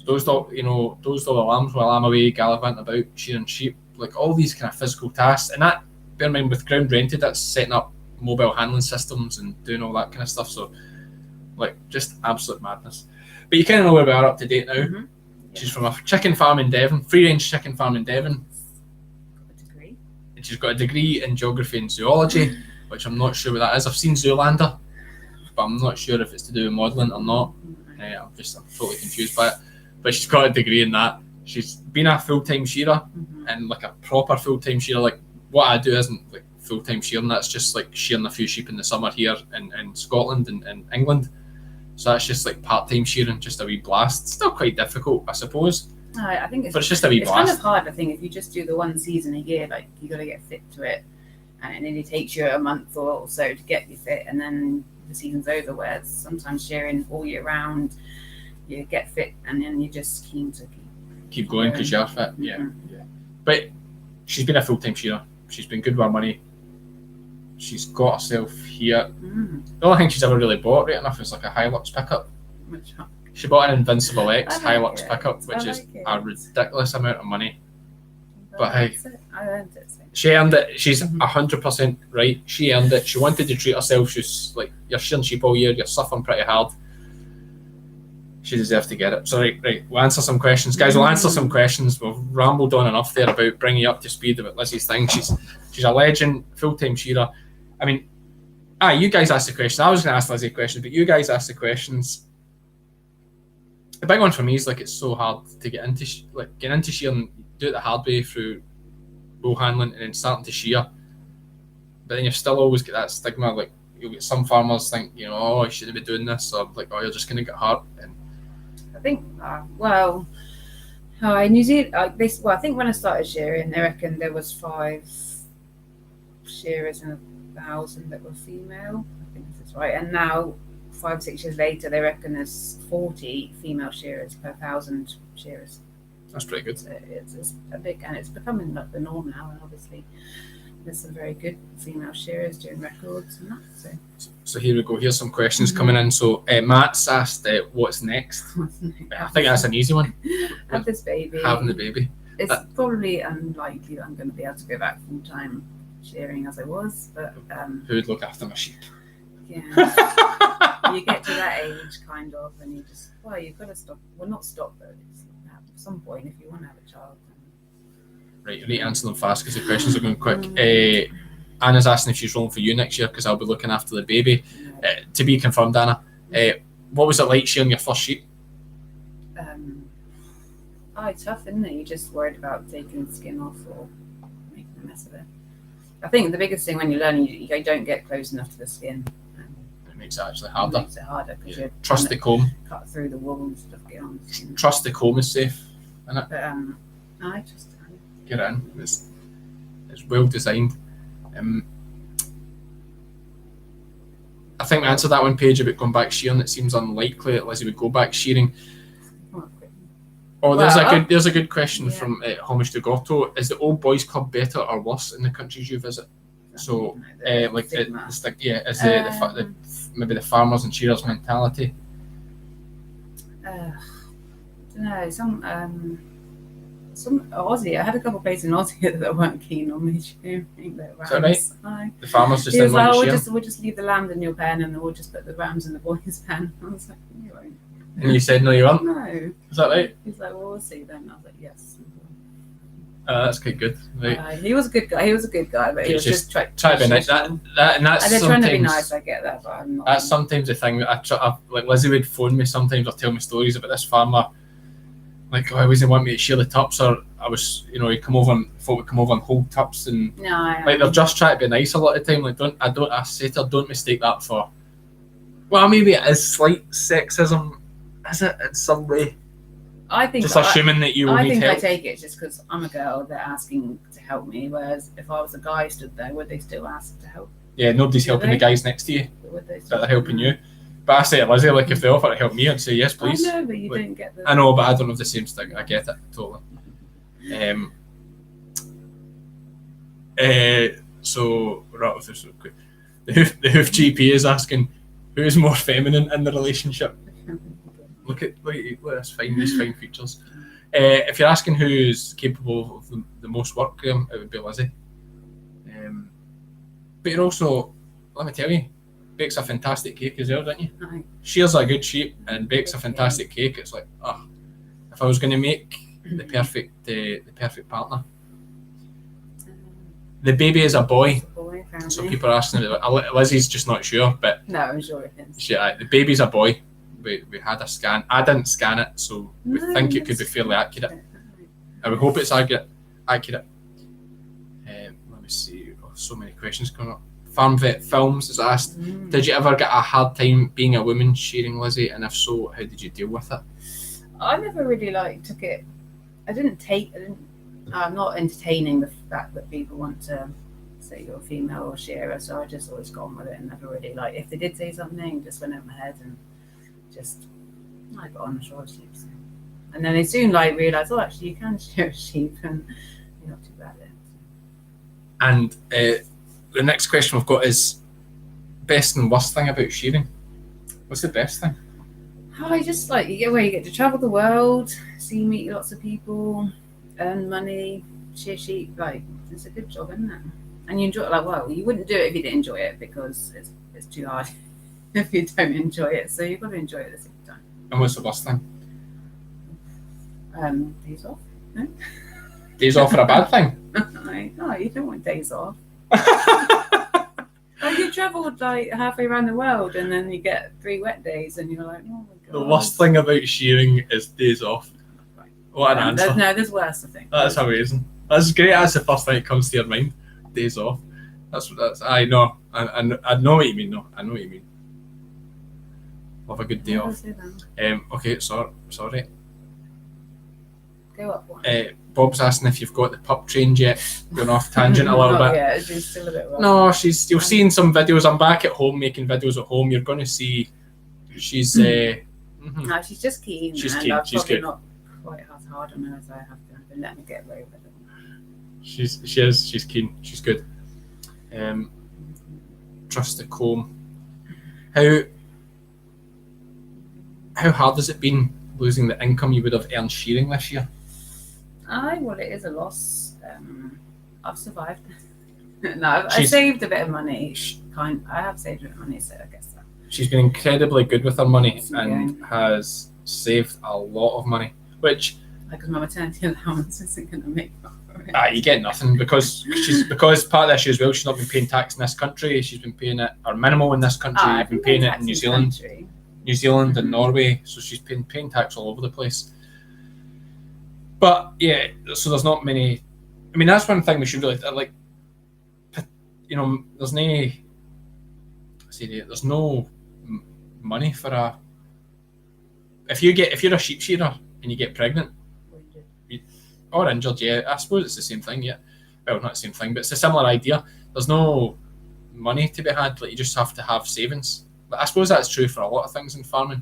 Dozed all the lambs while I'm away gallivanting about shearing sheep. Like all these kind of physical tasks. And that, bear in mind, with ground rented, that's setting up mobile handling systems and doing all that kind of stuff. So, like, just absolute madness. But you kind of know where we are up to date now. Mm-hmm. Yeah. She's from a chicken farm in Devon, free-range chicken farm in Devon. Got a degree. And she's got a degree in geography and zoology, which I'm not sure what that is. I've seen Zoolander, but I'm not sure if it's to do with modelling or not. I'm totally confused by it. But she's got a degree in that. She's been a full-time shearer and like a proper full-time shearer. Like what I do isn't like full-time shearing. That's just like shearing a few sheep in the summer here in Scotland and England. So that's just like part-time shearing, just a wee blast. Still quite difficult, I suppose. I think but it's just a wee blast. It's kind of hard, I think, if you just do the one season a year. Like you got to get fit to it, and it only takes you a month or so to get you fit, and then the season's over. Whereas sometimes shearing all year round, you get fit, and then you're just keen to keep going because you are fit. Yeah. But she's been a full-time shearer. She's been good with her money. She's got herself here. The only thing she's ever really bought, right enough, is like a Hilux pickup. Which one? She bought an Invincible X Hilux it. pickup, which is a ridiculous amount of money. But hey, I earned it. So. She earned it. She's 100% right. She earned it. She wanted to treat herself. She's like, you're shearing sheep all year. You're suffering pretty hard. She deserves to get it. So right, we'll answer some questions, guys. We'll answer some questions. We've rambled on enough there about bringing you up to speed about Lizzy's thing. She's a legend, full-time shearer. I mean, you guys asked the question. I was going to ask Lizzy questions, but you guys asked the questions. the big one for me is like it's so hard to get into getting into shearing. Do it the hard way through wool handling and then starting to shear. But then you've still always get that stigma. Like you'll get some farmers think, you know, oh, I shouldn't be doing this, or like, oh, you're just gonna get hurt. And I think, New Zealand, I think when I started shearing, they reckon there was 5 shearers in 1,000 that were female. I think this is right. And now, 5-6 years later, they reckon there's 40 female shearers per 1,000 shearers. that's pretty good. So it's a big, and it's becoming like the norm now. And obviously, there's some very good female shearers doing records and that. So here we go. Here's some questions coming in. So Matt's asked, "What's next?" I think that's an easy one. Have this baby. Having the baby. It's probably unlikely that I'm going to be able to go back full time shearing as I was, but who would look after my sheep? Yeah, you get to that age, kind of, and you just you've got to stop. Well, not stop, but it's at some point if you want to have a child. Right, you need to answer them fast because the questions are going quick. Anna's asking if she's rolling for you next year because I'll be looking after the baby. To be confirmed, Anna. What was it like shearing your first sheep? It's tough, isn't it? You're just worried about taking the skin off or making a mess of it. I think the biggest thing when you're learning, you don't get close enough to the skin. It makes it actually harder. It makes it harder because you're Trust the comb. Cut through the wool and stuff, get on the skin. Trust the comb is safe, isn't it? But I just get it in. It's well designed. I think we answered that one page about going back shearing. It seems unlikely that Lizzy would go back shearing. Oh, there's a good question from Homage to Gorto. Is the old boys club better or worse in the countries you visit? So, maybe the farmers and shearers mentality. Don't know. Some Aussie. I had a couple of places in Aussie that weren't keen on me shearing their rams. Is that right? The farmers just didn't want to shear? We'll just leave the lambs in your pen and we'll just put the rams in the boys' pen. I was like, you won't. And you said no, you weren't? No. Is that right? He's like, well, we'll see then. I was like, yes. That's quite good. Right. He was a good guy, but he was just trying to be nice. And they're trying to be nice. I get that, but I'm not. That's sometimes the thing. Like Lizzy would phone me sometimes or tell me stories about this farmer. Like, I always want me to shear the tups, or I was, he'd come over and folk would come over and hold tups, and they're just trying to be nice a lot of the time. Like, I say to her, don't mistake that for. Well, maybe it is slight sexism, is it in some way? I think just assuming that you will need help. I take it just because I'm a girl, they're asking to help me. Whereas if I was a guy stood there, would they still ask to help? Yeah, nobody's helping the guys next to you, but they're helping you. But I say to Lizzy, like, if they offer to help me, I'd say yes, please. I know, but you don't get the. I know, but I don't have the same thing. I get it totally. So right off this real quick, the hoof GP is asking who is more feminine in the relationship. Look at this fine features. If you're asking who's capable of the most work, it would be Lizzy. But you're also, let me tell you, bakes a fantastic cake as well, don't you? Aye. Shears a good sheep and bakes a fantastic cake. It's like, if I was going to make the perfect partner. The baby is a boy. So people are asking, Lizzy's just not sure, but no, I'm sure it is. The baby's a boy. We had a scan. I didn't scan it, so we think it could be fairly accurate. And we hope it's accurate. Let me see. So many questions coming up. Farm Vet Films has asked, did you ever get a hard time being a woman shearing, Lizzy? And if so, how did you deal with it? I never really took it. I'm not entertaining the fact that people want to say you're a female or shearer, so I just always got on with it and never really if they did say something, just went over my head and I got on the shore sheep. So. And then they soon realised, actually you can shear a sheep and you're not too bad at it. And the next question we've got is best and worst thing about shearing. What's the best thing? I just you get to travel the world, meet lots of people, earn money, shear sheep. It's a good job, isn't it? And you enjoy it. You wouldn't do it if you didn't enjoy it because it's too hard if you don't enjoy it. So you've got to enjoy it at the same time. And what's the worst thing? Days off. No? Days off are a bad thing? No, you don't want days off. Like you travelled like halfway around the world, and then you get 3 wet days, and you're like, oh my god. The worst thing about shearing is days off. Right. What an answer. There's worse, I think. That's amazing. That's great. That's the first thing that comes to your mind. Days off. That's. I know. I know what you mean. No, I know what you mean. Love a good day off. Okay. Sorry. Go up one. Bob's asking if you've got the pup trained yet. Going off tangent a little bit. Yeah, she's still a bit rough. No, you've seen some videos. I'm back at home making videos at home. You're going to see. She's. No, she's just keen. She's and keen. I've She's probably good. not quite as hard on her as I have to. I've been letting her get away with it. She's keen. She's good. Trust the comb. How hard has it been losing the income you would have earned shearing this year? Well, it is a loss. I've survived. No, I saved a bit of money. I have saved a bit of money, so I guess that. She's been incredibly good with her money and Okay. has saved a lot of money, which Because my maternity allowance isn't going to make up for it. you get nothing because part of the issue as well. She's not been paying tax in this country. She's been paying it or minimal in this country. You've been paying it in New Zealand, and Norway. So she's been paying tax all over the place. But yeah, so there's not many. I mean, that's one thing we should really like. You know, there's no money for a. If you're a sheep shearer and you get pregnant or injured, yeah, I suppose it's the same thing. Yeah, well, not the same thing, but it's a similar idea. There's no money to be had. Like you just have to have savings. But I suppose that's true for a lot of things in farming.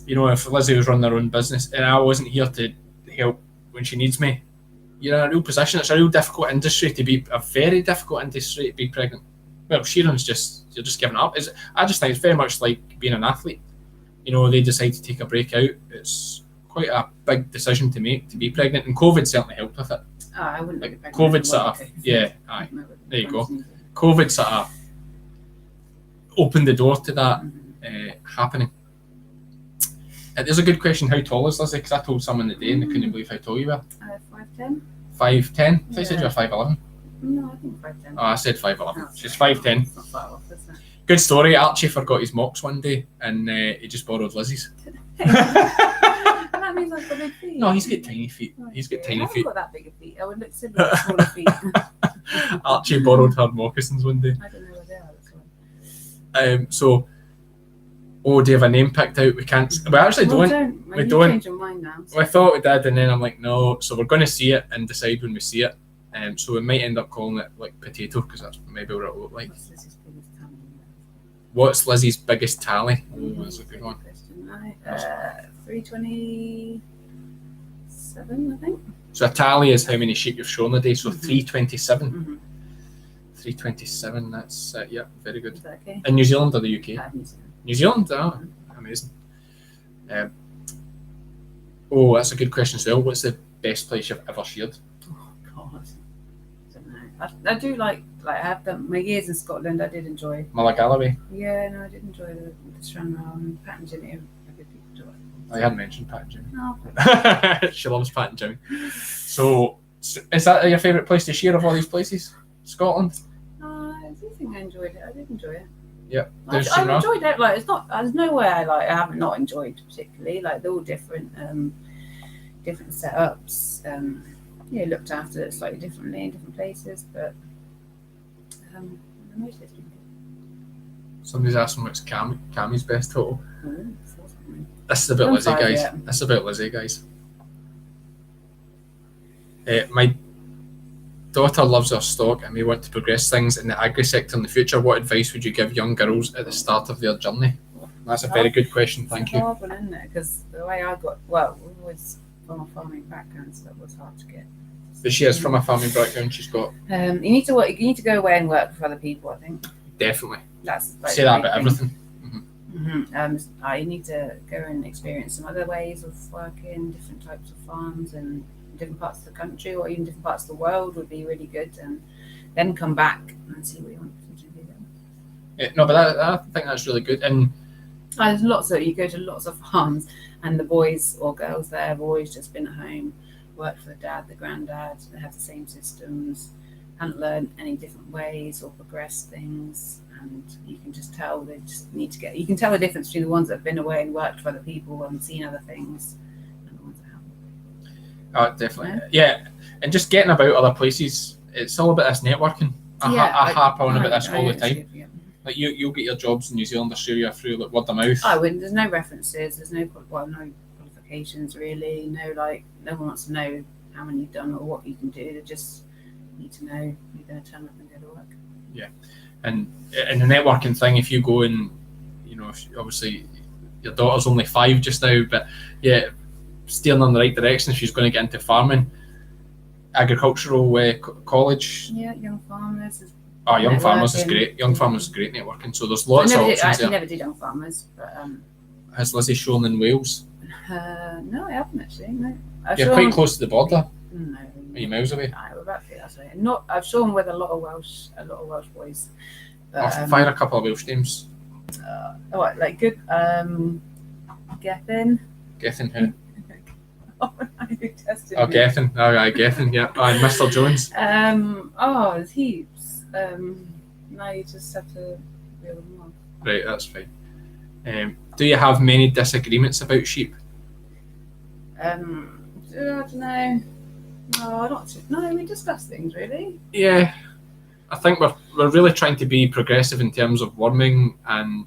You know, if Lizzy was running her own business and I wasn't here to help when she needs me, you're in a real position. It's a real difficult industry to be, a very difficult industry to be pregnant. Well, shearing's you're just giving up. I just think it's very much like being an athlete. You know, they decide to take a break out. It's quite a big decision to make, to be pregnant, and COVID certainly helped with it. I wouldn't Like be pregnant. COVID sort of, yeah, aye. There you go. COVID sort of opened the door to that happening. There's a good question. How tall is Lizzy? Because I told someone the day and they couldn't believe how tall you were. 5'10". 5'10". I thought you said you were 5'11". No, I think 5'10". Oh, I said 5'11". Oh, She's 5'10". It's not far off, is it? Good story. Archie forgot his mocks one day and he just borrowed Lizzie's. That means I've got big feet. No, he's got tiny feet. He's got I tiny haven't feet. got that big of feet. I would look similar to smaller feet. Archie borrowed her moccasins one day. I don't know where they are. That's why. So, do you have a name picked out? We can't. We actually don't. We don't. Change your mind now. So. I thought we did, and then I'm like, no. So we're going to see it and decide when we see it. So we might end up calling it like potato because that's maybe what it'll look like. What's Lizzie's biggest tally? Oh, that's a good one. 327, I think. So a tally is how many sheep you've shown a day. So 327. Mm-hmm. 327. That's yeah, very good. Is that okay? In New Zealand or the UK? New Zealand. New Zealand. Oh, amazing. That's a good question as well. What's the best place you've ever sheared? Oh God, I don't know. I do like I have done my years in Scotland. I did enjoy. Mullagalloway. Yeah, no, I did enjoy the Stranraer and Pat and Jimmy. I hadn't mentioned Pat and Jimmy. No. She loves Pat and Jimmy. So, is that your favourite place to shear of all these places? Scotland? I do think I enjoyed it. I did enjoy it. Yeah. I enjoyed it. Like, it's not. There's nowhere I haven't not enjoyed particularly. Like they're all different, different setups. Looked after it slightly differently in different places, but mostly it's been good. Somebody's asking what's Cammie's best total. Something. This is about Lizzy, guys. Yeah. This is about Lizzy, guys. My daughter loves her stock and we want to progress things in the agri sector in the future. What advice would you give young girls at the start of their journey? That's a very good question, thank you. It's a hard one, isn't it? Because the way I got, was from a farming background, so it was hard to get. But she is from a farming background, she's got... You need to work. You need to go away and work for other people, I think. Definitely. That's like say that about everything. You need to go and experience some other ways of working, different types of farms and different parts of the country or even different parts of the world would be really good, and then come back and see what you want to do then. Yeah, no, but I think that's really good. And there's you go to lots of farms and the boys or girls there have always just been at home, worked for the dad, the granddad, they have the same systems, hadn't learned any different ways or progressed things, and you can just tell they just need to get. You can tell the difference between the ones that have been away and worked for other people and seen other things, and the ones that haven't. Oh, definitely. Yeah, and just getting about other places. It's all about this networking. I harp on about this all the time. Like you'll get your jobs in New Zealand, Australia through like word of mouth. I wouldn't. There's no references. There's no no qualifications really. No one wants to know how many you've done or what you can do. They just need to know you're going to turn up and go to work. Yeah, and the networking thing. If you go and obviously your daughter's only 5 just now, but yeah, steering in the right direction. She's going to get into farming, agricultural college. Yeah, Young Farmers. Young Farmers is great. Young Farmers is great networking. So there's lots of options there. I never did Young Farmers, but has Lizzy shown in Wales? No, I haven't actually. No. You're quite close to the border. No. Are you miles away? We're about 3 hours away. I've shown with a lot of Welsh boys. But, I'll fire a couple of Welsh names. Like good. Gethin. Gethin who? You tested me. Gethin. Gethin. Yeah. And Mr. Jones. There's heaps. Now you just have to reel them off. Right, that's fine. Do you have many disagreements about sheep? I don't know. No, we discuss things really. Yeah, I think we're really trying to be progressive in terms of worming and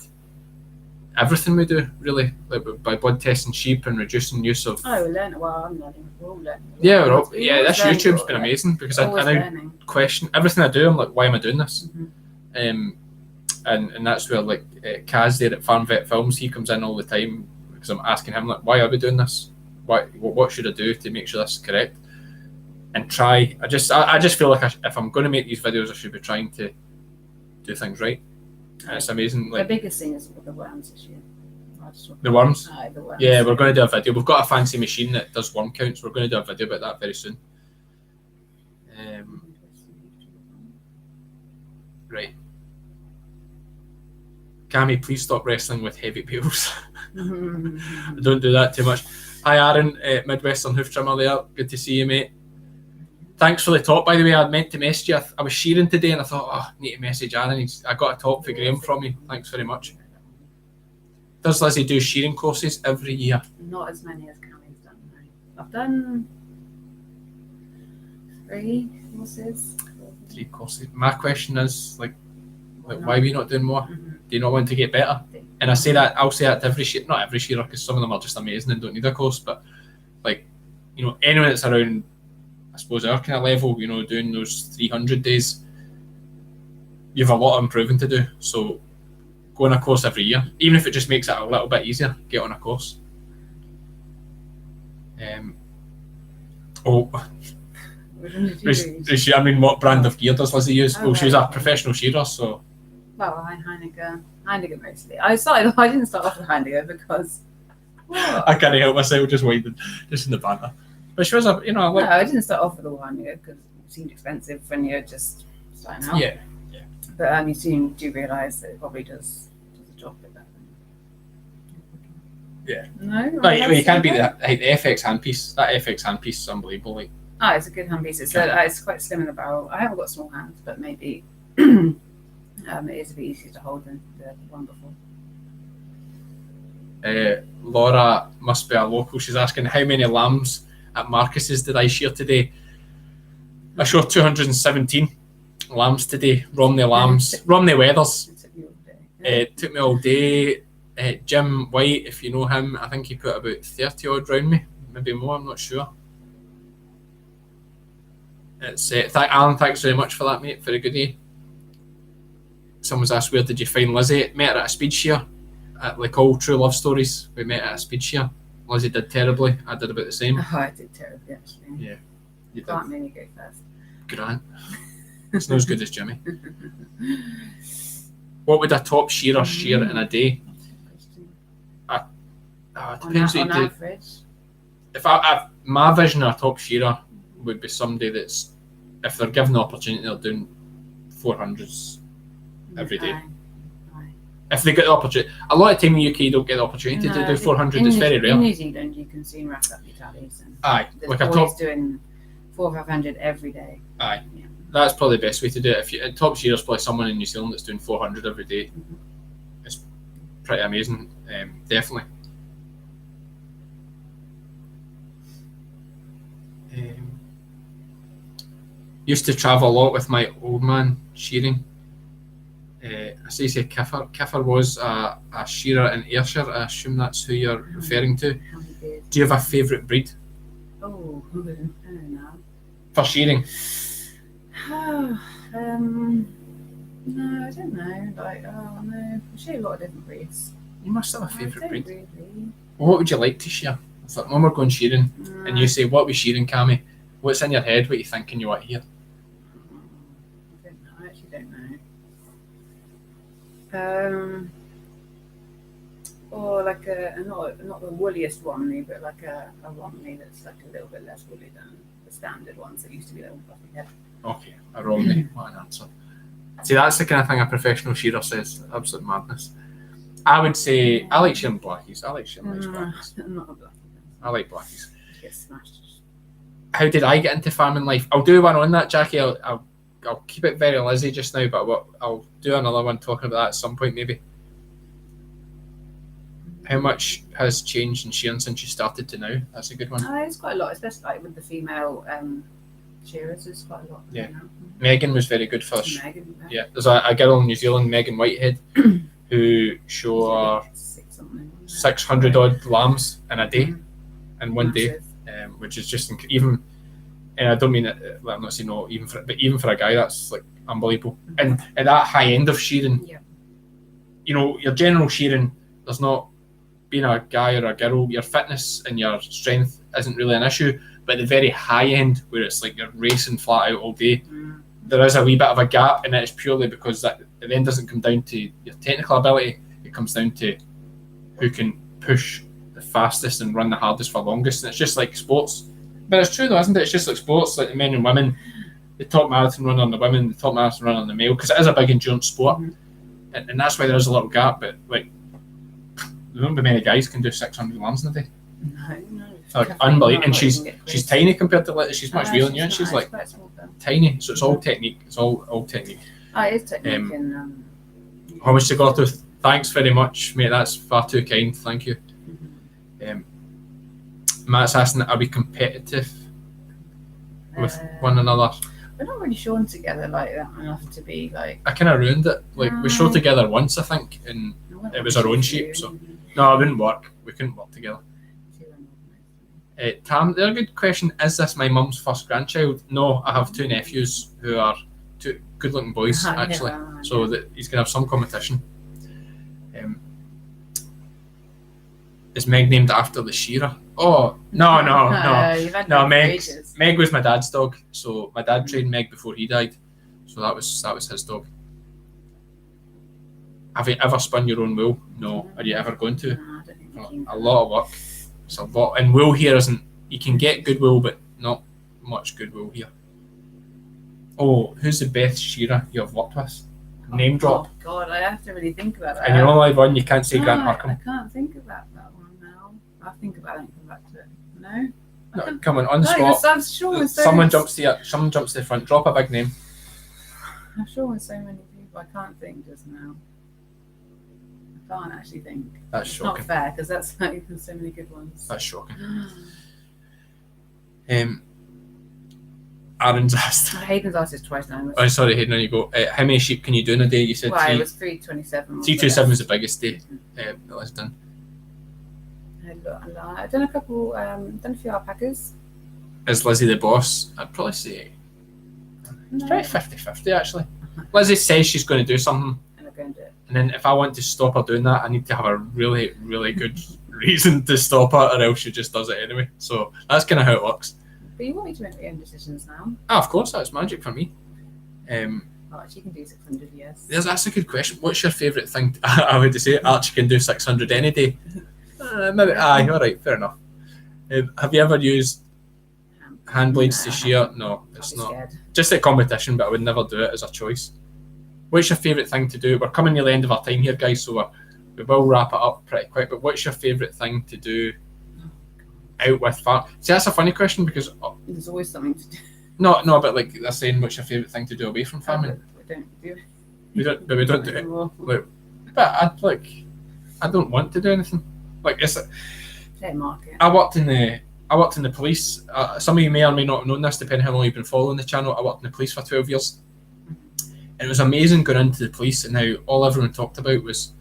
everything we do, really, like by blood testing sheep and reducing use of. We're learning. Well, I'm learning. We're all learning. This YouTube's been amazing because I now question everything I do. I'm like, why am I doing this? Mm-hmm. And that's where like Kaz there at Farm Vet Films, he comes in all the time because I'm asking him like, why are we doing this? What should I do to make sure this is correct? And try. I just feel like if I'm going to make these videos, I should be trying to do things right. And it's amazing. Like the biggest thing is with the worms this year. The worms? The worms. Yeah, we're going to do a video. We've got a fancy machine that does worm counts. We're going to do a video about that very soon. Right. Cammy, please stop wrestling with heavy bales. Don't do that too much. Hi Aaron, Midwestern Hoof Trimmer there. Good to see you, mate. Thanks for the top, by the way. I meant to message you. I was shearing today and I thought, I need to message Aaron. I got a top for Graham from you. Thanks very much. Does Lizzy do shearing courses every year? Not as many as Cammy's done. No. I've done 3 courses. 3 courses. My question is, why are we not doing more? Mm-hmm. Do you not want to get better? And I'll say that to every shearer, not every shearer, because some of them are just amazing and don't need a course, but anyone that's around, I suppose, our kind of level, doing those 300 days, you have a lot of improving to do. So go on a course every year, even if it just makes it a little bit easier, get on a course. What brand of gear does Lizzy use? She's a professional shearer, so. Well, Heineken mostly. I didn't start off with Heineken because. I can't help myself, just waiting, just in the banter. But she was No, I didn't start off with the Heineken because it seemed expensive when you're just starting out. Yeah. But you soon do realise that it probably does the job a bit better. Yeah. No. You can't beat the FX handpiece. That FX handpiece is unbelievable. It's a good handpiece. It's quite slim in the barrel. I haven't got small hands, but maybe it is a bit easier to hold than the one before. Laura must be a local. She's asking, how many lambs at Marcus's did I shear today? I shore 217 lambs today. Romney lambs. Romney Weathers. It took me all day. Jim White, if you know him, I think he put about 30 odd round me. Maybe more, I'm not sure. It's Alan, thanks very much for that, mate, for a good day. Someone's asked, where did you find Lizzy? Met her at a speed shear. Like all true love stories, we met at a speed shear. Lizzy did terribly. I did about the same. I did terribly, actually. Yeah. You can't make me go first. Grant. It's not as good as Jimmy. What would a top shearer shear in a day? It depends what you do. Average. If my vision of a top shearer would be somebody that's, if they're given the opportunity, they're doing 400s every day. If they get the opportunity, a lot of time in the UK you don't get the opportunity to do 400. It's very rare. In New Zealand, you can soon rack up your tallies. Aye, like a top doing 400 or 500 every day. Aye, that's probably the best way to do it. If you, top shearer's probably someone in New Zealand that's doing 400 every day. It's pretty amazing, definitely. Used to travel a lot with my old man shearing. I say Kiffer was a shearer in Ayrshire. I assume that's who you're referring to. Do you have a favourite breed? Oh, I don't know. For shearing? No, I don't know. Like, oh no, I shear a lot of different breeds. You must have a favourite breed. Really. Well, what would you like to shear? It's like when we're going shearing and you say, what are we shearing, Cammy? What's in your head? What are you thinking you want to hear? I don't know. I actually don't know. Or like not the woolliest Romney, but like a Romney that's like a little bit less woolly than the standard ones that used to be little fluffy head. Okay, a Romney. What an answer. See, that's the kind of thing a professional shearer says. Absolute madness. I would say I like shearing blackies. I like shearing nice blackies. I'm not a blackie. I like blackies. You get smashed. How did I get into farming life? I'll do one on that, Jackie. I'll keep it very Lizzy just now, but I'll do another one talking about that at some point maybe. How much has changed in shearing since you started to now? That's a good one. It's quite a lot, especially like with the female shearers. It's quite a lot. Yeah. You know? Megan was very good for us. Megan, yeah, there's a girl in New Zealand, Megan Whitehead, who show 600 odd lambs in a day, in one day, which is just even. And I don't mean it. I'm not saying no, even for a guy, that's like unbelievable. And at that high end of shearing, you know, your general shearing, there's not being a guy or a girl. Your fitness and your strength isn't really an issue. But at the very high end, where it's like you're racing flat out all day, there is a wee bit of a gap, and it is purely because that it then doesn't come down to your technical ability. It comes down to who can push the fastest and run the hardest for longest. And it's just like sports. But it's true though, isn't it? It's just like sports, like the men and women, the top marathon runner on the women, the top marathon runner on the male, because it is a big endurance sport, and that's why there is a little gap. But like, there don't be many guys can do 600 lambs in a day. No. Like, unbelievable, and she's tiny compared to Lizzy. She's much bigger than you, and she's like tiny. So it's all technique. It's all technique. It is technique. How much to go to? Thanks very much, mate. That's far too kind. Thank you. Matt's asking, are we competitive with one another? We're not really shown together like that enough to be like. I kind of ruined it. Like we showed together once, I think, and it was our own shape. So no, it wouldn't work. We couldn't work together. Tam, the other good question: is this my mum's first grandchild? No, I have two nephews who are two good-looking boys actually. So that he's gonna have some competition. Is Meg named after the shearer? Oh, no. Meg was my dad's dog. So my dad trained Meg before he died. So that was his dog. Have you ever spun your own wool? No. Are you ever going to? No, I don't think a lot of work. It's a lot. And wool here isn't. You can get good wool, but not much good wool here. Oh, who's the best shearer you have worked with? Name drop. Oh God, I have to really think about that. And you're only one. You can't say Grant Markham. I can't think about that one now. I'll think about it and come back to it. No, come on the spot. I'm sure someone jumps to the front. Drop a big name. I'm sure with so many people, I can't think just now. I can't actually think. That's it's shocking. Not fair because that's like there's so many good ones. That's shocking. Aaron's asked. Hayden's asked this twice now. Oh, sorry, Hayden. On you go. How many sheep can you do in a day? You said it was 327. 327 is the biggest day that was done. I've done a couple. Done a few alpacas. Is Lizzy the boss? I'd probably say it's probably 50-50 actually. Lizzy says she's going to do something, and I'm going to do it. And then if I want to stop her doing that, I need to have a really, really good reason to stop her, or else she just does it anyway. So that's kind of how it works. But you want me to make my own decisions now? Of course, that's magic for me. Archie can do 600, yes. That's a good question. What's your favourite thing? I would say Archie can do 600 any day. Maybe. Aye, all right, fair enough. Have you ever used hand blades to shear? No, it's not. Scared. Just at competition, but I would never do it as a choice. What's your favourite thing to do? We're coming near the end of our time here, guys, so we will wrap it up pretty quick. But what's your favourite thing to do out with farm? See, that's a funny question because there's always something to do. No, but like they're saying, what's your favourite thing to do away from farming? We don't do it. We don't do it. Like, but I don't want to do anything. Like it's. Fair market. I worked in the police. Some of you may or may not have known this, depending how long you've been following the channel. I worked in the police for 12 years. And it was amazing going into the police and how all everyone talked about was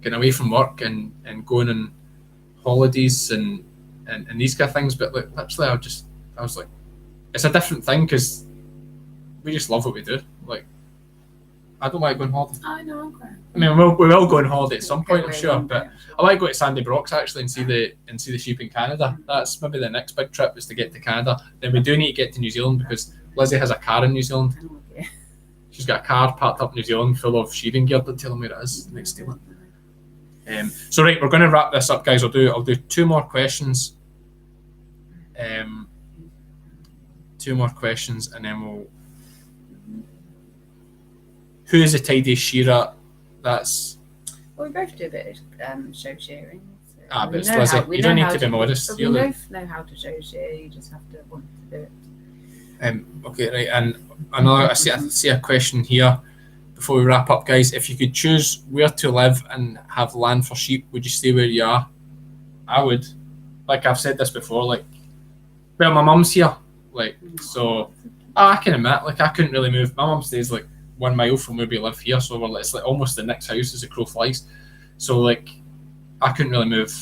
getting away from work and going on holidays and these kind of things. But like literally, I was like, it's a different thing because we just love what we do. Like, I don't like going on holiday. I know. Okay. I mean, we will go on holiday at some point, I'm sure. But I like to go to Sandy Brock's actually and see the sheep in Canada. That's maybe the next big trip is to get to Canada. Then we do need to get to New Zealand because Lizzy has a car in New Zealand. Okay. She's got a car parked up in New Zealand full of shearing gear. Don't tell them where it is next to it. So right, we're going to wrap this up, guys. I'll do 2 more questions. 2 more questions, and then we'll. Who is the tidiest shearer? That's. Well, we both do a bit of show shearing. So but it's Lizzy. You don't need to be modest. We both know how to show shear. You just have to want to do it. Okay, right, and another. I see a question here. Before we wrap up, guys, if you could choose where to live and have land for sheep, would you stay where you are? I would. Like I've said this before. Like, well, my mum's here. Like, so I can admit, like, I couldn't really move. My mum stays like 1 mile from where we live here, so it's like almost the next house as the crow flies. So like, I couldn't really move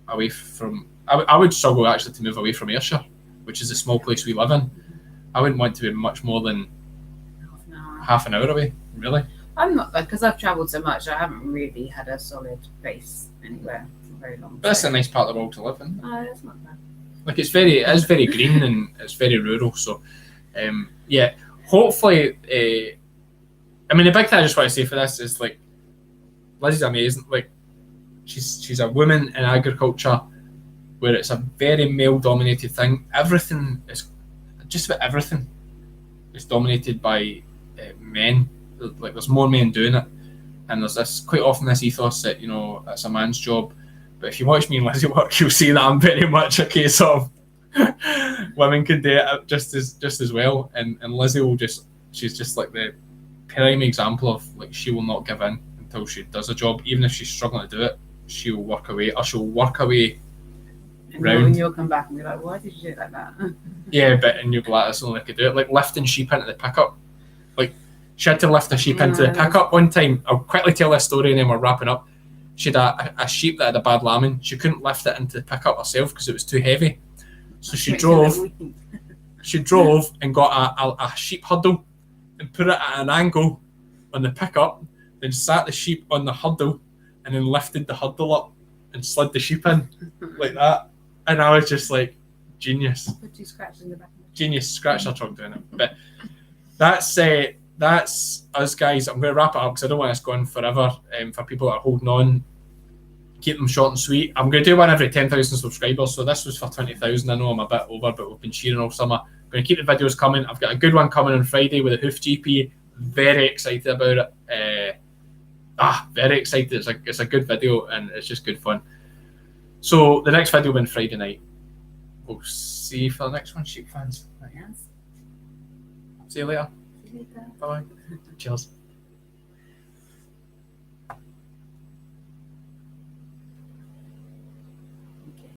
away from. I would struggle actually to move away from Ayrshire, which is a small place we live in. I wouldn't want to be much more than half an hour away, really. I'm not, because I've travelled so much, I haven't really had a solid base anywhere for very long. But that's a nice part of the world to live in. It's not bad. Like it is very green and it's very rural. So, yeah, hopefully. I mean, the big thing I just want to say for this is like, Lizzy's amazing. Like, she's a woman in agriculture, where it's a very male-dominated thing. Everything is just about everything is dominated by men. Like there's more men doing it, and there's this quite often this ethos that it's a man's job. But if you watch me and Lizzy work, you'll see that I'm very much a case of women can do it just as well. And Lizzy she's just like the prime example of like she will not give in until she does a job, even if she's struggling to do it. She'll work away, or she'll work away. And you'll come back and be like, why did you do it like that? Yeah, and you'll be like, that's the only I could do it. Like lifting sheep into the pickup. Like she had to lift a sheep into the pickup one time. I'll quickly tell this story and then we're wrapping up. She had a sheep that had a bad lambing. She couldn't lift it into the pickup herself because it was too heavy. So she drove and got a sheep huddle and put it at an angle on the pickup, then sat the sheep on the huddle and then lifted the huddle up and slid the sheep in like that. And I was just like, genius. Put 2 scratches in the back. Genius, scratch our truck doing it. But that's us, guys. I'm going to wrap it up because I don't want this going forever. For people that are holding on, keep them short and sweet. I'm going to do one every 10,000 subscribers. So this was for 20,000. I know I'm a bit over, but we've been cheering all summer. I'm going to keep the videos coming. I've got a good one coming on Friday with a hoof GP. Very excited about it. Very excited. It's a good video and it's just good fun. So the next video will be on Friday night. We'll see you for the next one, sheep fans. Yes. See you later. See you later. Bye. Cheers.